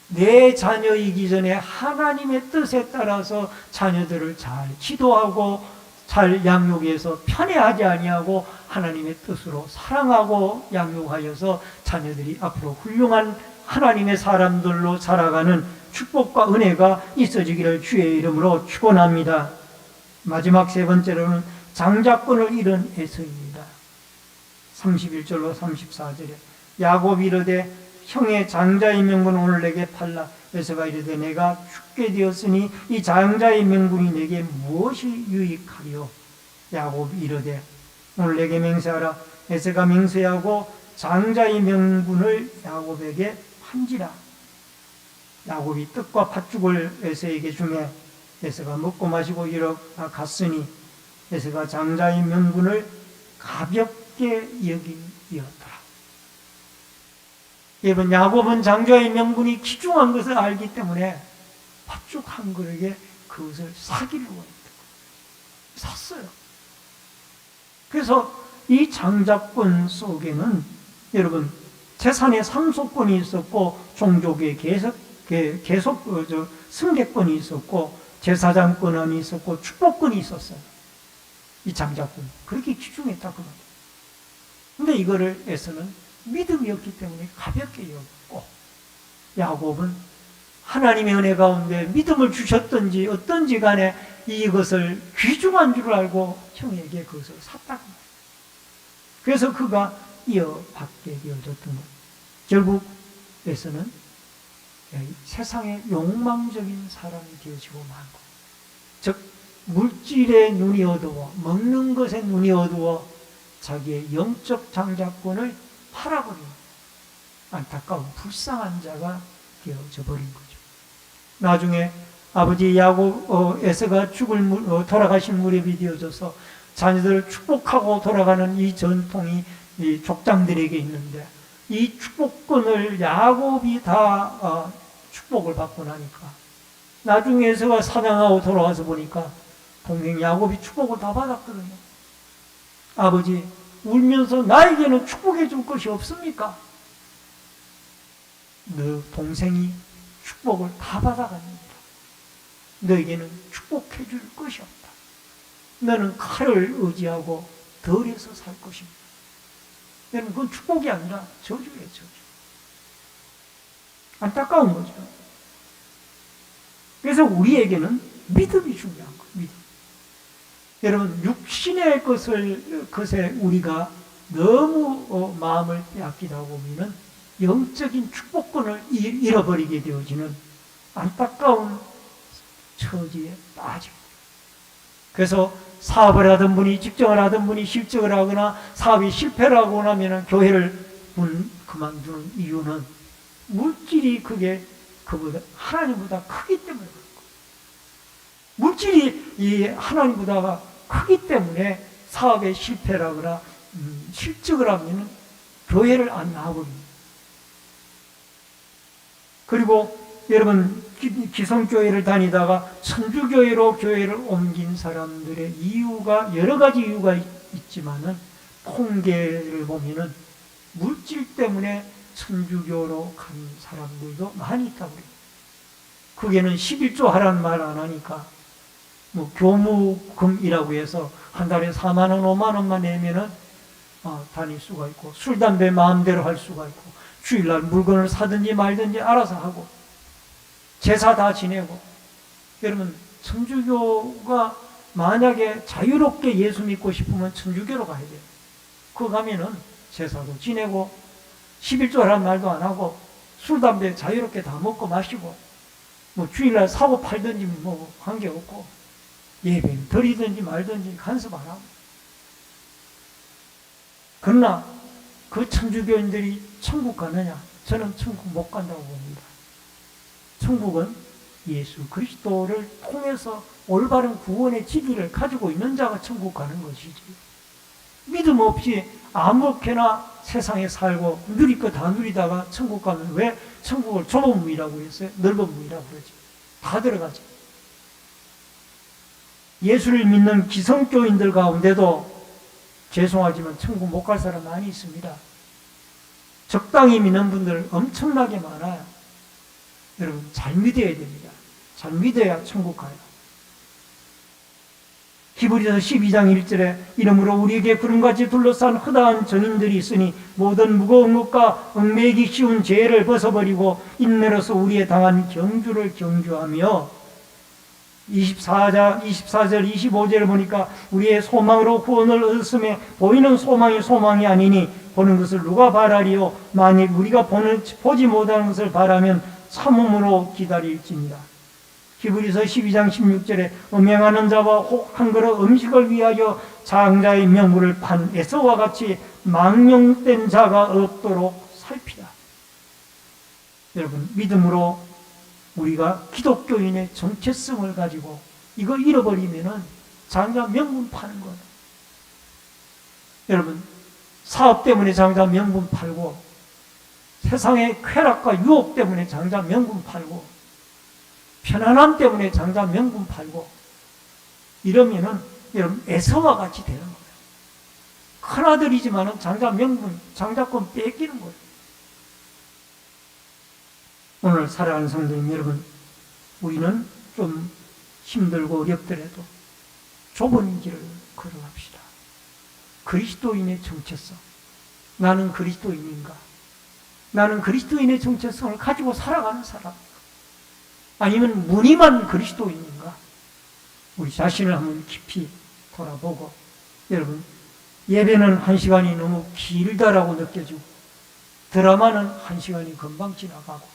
내 자녀이기 전에 하나님의 뜻에 따라서 자녀들을 잘 지도하고 잘 양육해서 편애하지 아니하고 하나님의 뜻으로 사랑하고 양육하여서 자녀들이 앞으로 훌륭한 하나님의 사람들로 자라가는 축복과 은혜가 있어지기를 주의 이름으로 축원합니다. 마지막 세 번째로는 장자권을 잃은 에서입니다. 31절로 34절에 야곱이 이르되 형의 장자의 명분을 오늘 내게 팔라. 에서가 이르되 내가 죽게 되었으니 이 장자의 명분이 내게 무엇이 유익하리요? 야곱이 이르되 오늘 내게 맹세하라. 에서가 맹세하고 장자의 명분을 야곱에게 판지라. 야곱이 떡과 팥죽을 에서에게 주매 에서가 먹고 마시고 일어갔으니 에서가 장자의 명분을 가볍게 여기었더라. 여러분, 야곱은 장자의 명분이 귀중한 것을 알기 때문에 팥죽 한 그릇에 그것을 사기려고 했던 거예요. 샀어요. 그래서 이 장자권 속에는 여러분 재산의 상속권이 있었고 종족의 승계권이 있었고 제사장권이 있었고 축복권이 있었어요. 이 장자권 그렇게 귀중했다 그 말이에요. 근데 이거를 에서는 믿음이었기 때문에 가볍게 여겼고 야곱은 하나님의 은혜 가운데 믿음을 주셨든지 어떤지 간에 이것을 귀중한 줄 알고 형에게 그것을 샀다고 말이에요. 그래서 그가 이어받게 되어졌던 거예요. 결국 에서는 세상의 욕망적인 사람이 되어지고 말고 즉 물질에 눈이 어두워 먹는 것에 눈이 어두워 자기의 영적 장자권을 팔아버린 안타까운 불쌍한 자가 되어져 버린 거죠. 나중에 아버지 야곱 에서가 돌아가신 무렵이 되어져서 자녀들을 축복하고 돌아가는 이 전통이 이 족장들에게 있는데 이 축복권을 야곱이 다 축복을 받고 나니까 나중에 에서가 사냥하고 돌아와서 보니까 동생 야곱이 축복을 다 받았거든요. 아버지 울면서 나에게는 축복해 줄 것이 없습니까? 너 동생이 축복을 다 받아갑니다. 너에게는 축복해 줄 것이 없다. 너는 칼을 의지하고 덜에서 살 것입니다. 너는 그건 축복이 아니라 저주예요, 저주. 안타까운 거죠. 그래서 우리에게는 믿음이 중요한 거예요, 믿음. 여러분, 육신의 것에 우리가 너무 마음을 빼앗기다 보면은 영적인 축복권을 잃어버리게 되어지는 안타까운 처지에 빠지고, 그래서 사업을 하던 분이, 직장을 하던 분이 실직을 하거나 사업이 실패를 하고 나면 교회를 그만두는 이유는 물질이 그게 그보다 하나님보다 크기 때문에 그런 거예요. 물질이 이 하나님보다 크기 때문에 사업에 실패를 하거나 실직을 하면 교회를 안 나와버립니다. 그리고 여러분, 기성교회를 다니다가 천주교회로 교회를 옮긴 사람들의 이유가 여러 가지 이유가 있지만은 통계를 보면은 물질 때문에 천주교로 간 사람들도 많이 있다고 그래요. 그게는 11조 하라는 말 안 하니까 뭐 교무금이라고 해서 한 달에 4만 원, 5만 원만 내면은 다닐 수가 있고, 술, 담배 마음대로 할 수가 있고, 주일날 물건을 사든지 말든지 알아서 하고, 제사 다 지내고. 여러분, 천주교가 만약에 자유롭게 예수 믿고 싶으면 천주교로 가야 돼요. 그거 가면은 제사도 지내고 11조라는 말도 안 하고 술, 담배 자유롭게 다 먹고 마시고, 뭐 주일날 사고 팔든지 뭐 관계없고, 예배 드리든지 말든지 간섭 안 하고. 그러나 그 천주교인들이 천국 가느냐? 저는 천국 못 간다고 봅니다. 천국은 예수 그리스도를 통해서 올바른 구원의 지기를 가지고 있는 자가 천국 가는 것이지, 믿음 없이 아무렇게나 세상에 살고 누릴 거 다 누리다가 천국 가면, 왜 천국을 좁은 문이라고 했어요? 넓은 문이라고 그러지. 다 들어가지. 예수를 믿는 기성교인들 가운데도 죄송하지만 천국 못 갈 사람 많이 있습니다. 적당히 믿는 분들 엄청나게 많아요. 여러분, 잘 믿어야 됩니다. 잘 믿어야 천국 가요. 히브리서 12장 1절에 이러므로 우리에게 구름같이 둘러싼 허다한 정인들이 있으니 모든 무거운 것과 얽매이기 쉬운 죄를 벗어버리고 인내로서 우리의 당한 경주를 경주하며, 24절 25절을 보니까 우리의 소망으로 구원을 얻었음에 보이는 소망이 소망이 아니니 보는 것을 누가 바라리요? 만일 우리가 보지 못하는 것을 바라면 참음으로 기다릴지니라. 히브리서 12장 16절에 음행하는 자와 혹한 그릇 음식을 위하여 장자의 명물을 판 에서와 같이 망령된 자가 없도록 살피라. 여러분, 믿음으로 우리가 기독교인의 정체성을 가지고 이거 잃어버리면은 장자 명분 파는 거예요. 여러분, 사업 때문에 장자 명분 팔고, 세상의 쾌락과 유혹 때문에 장자 명분 팔고, 편안함 때문에 장자 명분 팔고, 이러면은 여러분 에서와 같이 되는 거예요. 큰아들이지만은 장자 명분, 장자권 뺏기는 거예요. 오늘 사랑하는 성도님 여러분, 우리는 좀 힘들고 어렵더라도 좁은 길을 걸어갑시다. 그리스도인의 정체성. 나는 그리스도인인가? 나는 그리스도인의 정체성을 가지고 살아가는 사람? 아니면 무늬만 그리스도인인가? 우리 자신을 한번 깊이 돌아보고, 여러분, 예배는 1시간이 너무 길다라고 느껴지고, 드라마는 1시간이 금방 지나가고,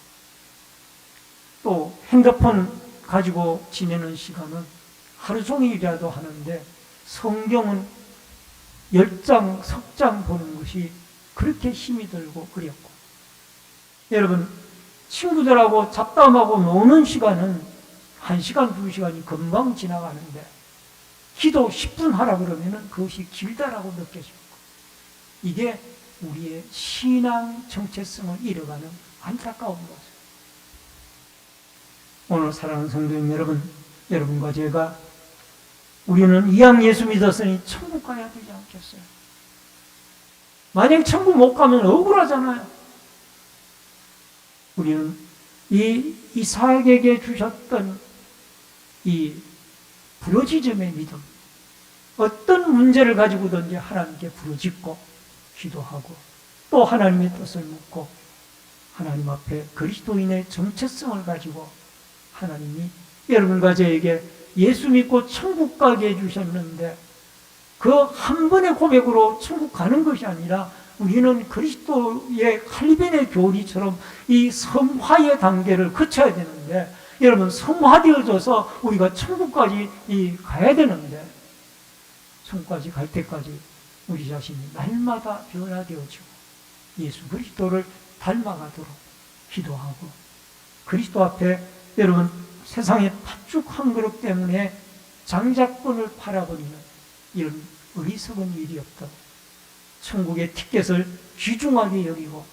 또 핸드폰 가지고 지내는 시간은 하루 종일이라도 하는데, 성경은 10장, 석장 보는 것이 그렇게 힘이 들고 어렵고, 여러분, 친구들하고 잡담하고 노는 시간은 1시간, 2시간이 금방 지나가는데, 기도 10분 하라 그러면 그것이 길다라고 느껴지고, 이게 우리의 신앙 정체성을 잃어가는 안타까운 거죠. 오늘 사랑하는 성도님 여러분, 여러분과 제가, 우리는 이왕 예수 믿었으니 천국 가야 되지 않겠어요? 만약 천국 못 가면 억울하잖아요. 우리는 이 이삭에게 주셨던 이 부르짖음의 믿음, 어떤 문제를 가지고든지 하나님께 부르짖고 기도하고, 또 하나님의 뜻을 묻고, 하나님 앞에 그리스도인의 정체성을 가지고 하나님이 여러분과 저에게 예수 믿고 천국 가게 해주셨는데, 그 한 번의 고백으로 천국 가는 것이 아니라 우리는 그리스도의 칼빈의 교리처럼 이 성화의 단계를 거쳐야 되는데, 여러분, 성화되어져서 우리가 천국까지 가야 되는데, 천국까지 갈 때까지 우리 자신이 날마다 변화되어지고 예수 그리스도를 닮아가도록 기도하고, 그리스도 앞에 여러분, 세상의 팥죽 한 그릇 때문에 장자권을 팔아버리는 이런 어리석은 일이 없도록 천국의 티켓을 귀중하게 여기고,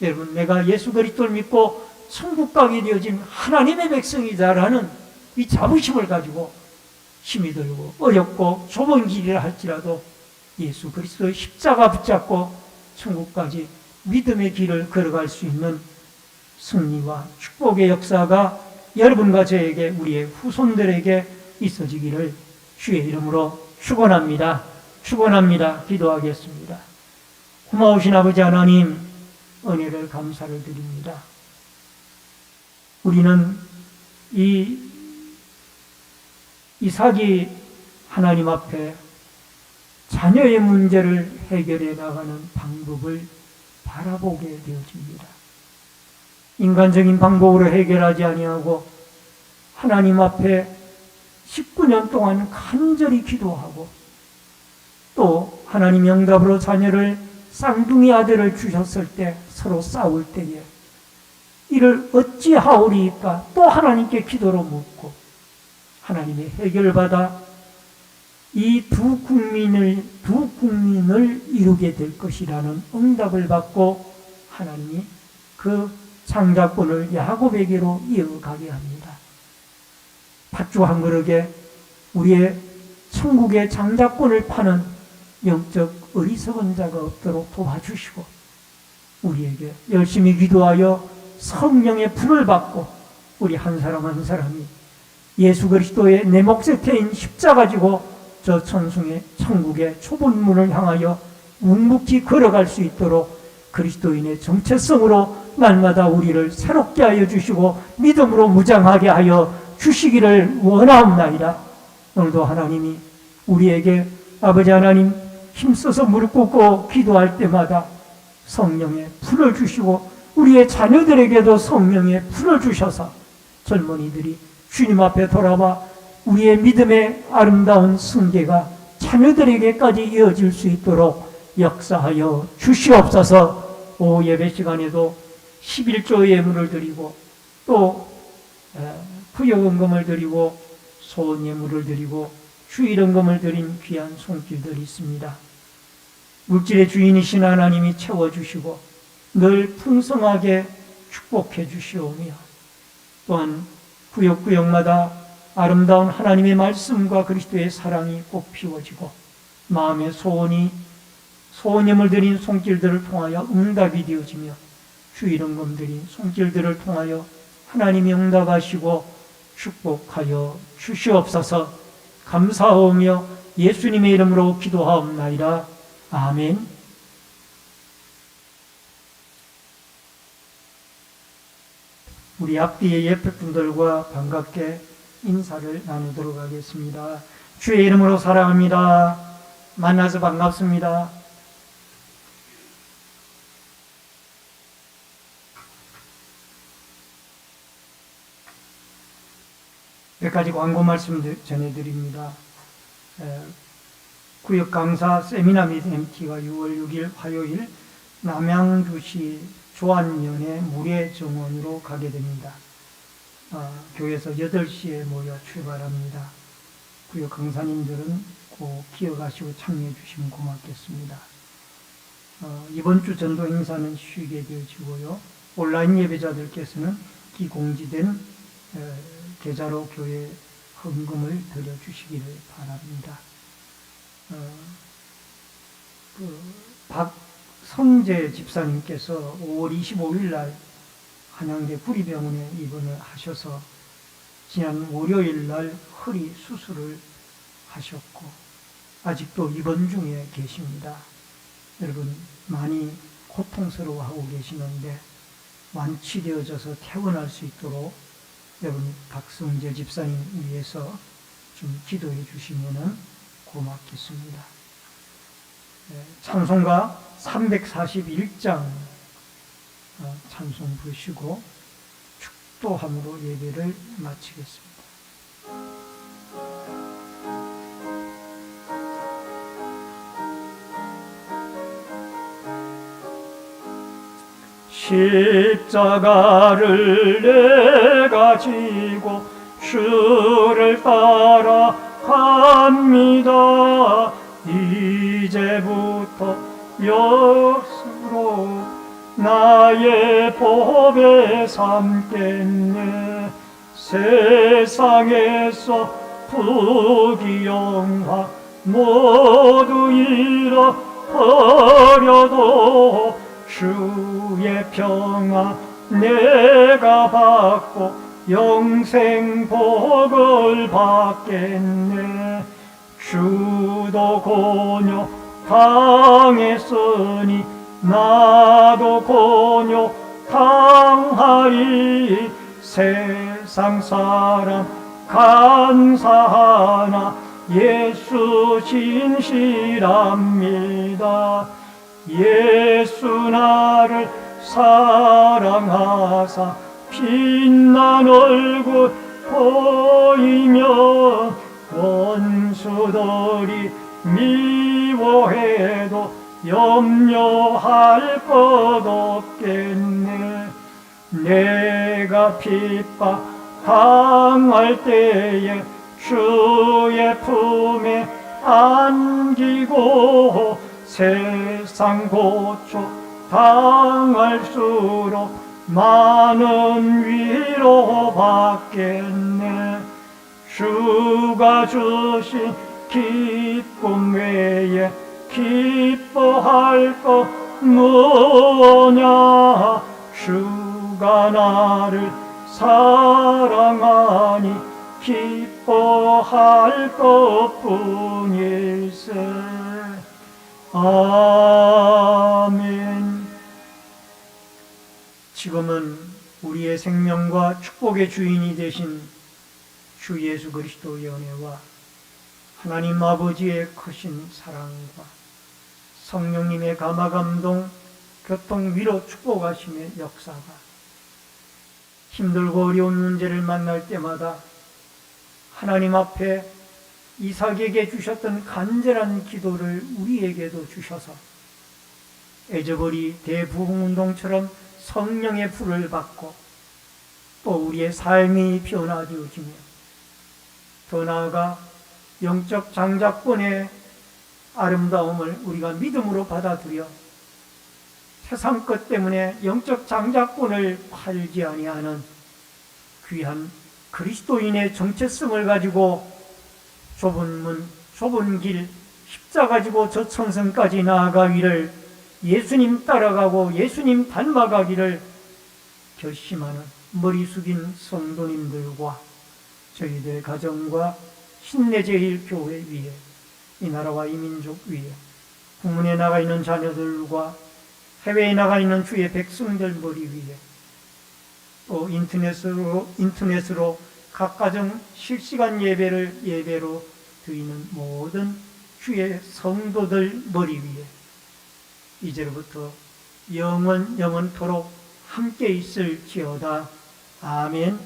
여러분, 내가 예수 그리스도를 믿고 천국 가게 되어진 하나님의 백성이다라는 이 자부심을 가지고 힘이 들고 어렵고 좁은 길이라 할지라도 예수 그리스도의 십자가 붙잡고 천국까지 믿음의 길을 걸어갈 수 있는 승리와 축복의 역사가 여러분과 저에게, 우리의 후손들에게 있어지기를 주의 이름으로 축원합니다. 축원합니다. 기도하겠습니다. 고마우신 아버지 하나님, 은혜를 감사를 드립니다. 우리는 이삭이 하나님 앞에 자녀의 문제를 해결해 나가는 방법을 바라보게 되어집니다. 인간적인 방법으로 해결하지 아니하고 하나님 앞에 19년 동안 간절히 기도하고, 또 하나님 응답으로 자녀를, 쌍둥이 아들을 주셨을 때 서로 싸울 때에 이를 어찌하오리까 또 하나님께 기도로 묻고 하나님의 해결받아 이 두 국민을 이루게 될 것이라는 응답을 받고 하나님이 그 장자권을 야곱에게로 이어가게 합니다. 팥죽 한 그릇에 우리의 천국의 장자권을 파는 영적 어리석은 자가 없도록 도와주시고, 우리에게 열심히 기도하여 성령의 불을 받고 우리 한 사람 한 사람이 예수 그리스도의 내 몫에 태인 십자가 지고 저 천국의 좁은 문을 향하여 묵묵히 걸어갈 수 있도록 그리스도인의 정체성으로 날마다 우리를 새롭게 하여 주시고 믿음으로 무장하게 하여 주시기를 원하옵나이다. 오늘도 하나님이 우리에게, 아버지 하나님, 힘써서 무릎 꿇고 기도할 때마다 성령의 불을 주시고 우리의 자녀들에게도 성령의 불을 주셔서 젊은이들이 주님 앞에 돌아와 우리의 믿음의 아름다운 승계가 자녀들에게까지 이어질 수 있도록 역사하여 주시옵소서. 예배 시간에도 11조 예물을 드리고 또 부여금금을 드리고 소원 예물을 드리고 주일헌금을 드린 귀한 손길들이 있습니다. 물질의 주인이신 하나님이 채워주시고 늘 풍성하게 축복해 주시오며, 또한 구역구역마다 아름다운 하나님의 말씀과 그리스도의 사랑이 꽃 피워지고 마음의 소원예물 드린 손길들을 통하여 응답이 되어지며 주일헌금 드린 손길들을 통하여 하나님이 응답하시고 축복하여 주시옵소서. 감사하오며 예수님의 이름으로 기도하옵나이다. 아멘. 우리 앞뒤의 옆에 분들과 반갑게 인사를 나누도록 하겠습니다. 주의 이름으로 사랑합니다. 만나서 반갑습니다. 몇 가지 광고 말씀 전해드립니다. 구역 강사 세미나 및 MT가 6월 6일 화요일 남양주시 조안면의 무례정원으로 가게 됩니다. 교회에서 8시에 모여 출발합니다. 구역 강사님들은 꼭 기억하시고 참여해 주시면 고맙겠습니다. 이번 주 전도 행사는 쉬게 되어지고요. 온라인 예배자들께서는 기공지된 계좌로 교회 헌금을 드려주시기를 바랍니다. 박성재 집사님께서 5월 25일 날 한양대 구리병원에 입원을 하셔서 지난 월요일 날 허리 수술을 하셨고 아직도 입원 중에 계십니다. 여러분 많이 고통스러워하고 계시는데 완치되어져서 퇴원할 수 있도록 여러분 박성재 집사님 위해서 좀 기도해 주시면 고맙겠습니다. 찬송가 341장 찬송 부르시고 축도함으로 예배를 마치겠습니다. 십자가를 내가 지고 주를 따라 갑니다. 이제부터 여수로 나의 법에 삼겠네. 세상에서 부귀영화 모두 잃어버려도 주의 평화 내가 받고 영생 복을 받겠네. 주도 고뇨 당했으니 나도 고뇨 당하리. 세상 사람 감사하나 예수 진실합니다. 예수 나를 사랑하사 빛난 얼굴 보이면 원수들이 미워해도 염려할 것 없겠네. 내가 핍박 당할 때에 주의 품에 안기고 세상 고초 당할수록 많은 위로 받겠네. 주가 주신 기쁨 외에 기뻐할 것 뭐냐. 주가 나를 사랑하니 기뻐할 것뿐일세. 아멘. 지금은 우리의 생명과 축복의 주인이 되신 주 예수 그리스도의 은혜와 하나님 아버지의 크신 사랑과 성령님의 감화감동, 교통, 위로, 축복하심의 역사가 힘들고 어려운 문제를 만날 때마다 하나님 앞에 이삭에게 주셨던 간절한 기도를 우리에게도 주셔서 에저버리 대부흥운동처럼 성령의 불을 받고 또 우리의 삶이 변화되어지며 더 나아가 영적 장자권의 아름다움을 우리가 믿음으로 받아들여 세상 것 때문에 영적 장자권을 팔지 아니하는 귀한 그리스도인의 정체성을 가지고 좁은 문, 좁은 길, 십자가 지고 저 천성까지 나아가기를, 예수님 따라가고 예수님 닮아가기를 결심하는 머리 숙인 성도님들과 저희들 가정과 신내제일교회 위에, 이 나라와 이 민족 위에, 국문에 나가 있는 자녀들과 해외에 나가 있는 주의 백성들 머리 위에, 또 인터넷으로 각 가정 실시간 예배로 드리는 모든 주의 성도들 머리 위에 이제로부터 영원토록 함께 있을지어다. 아멘.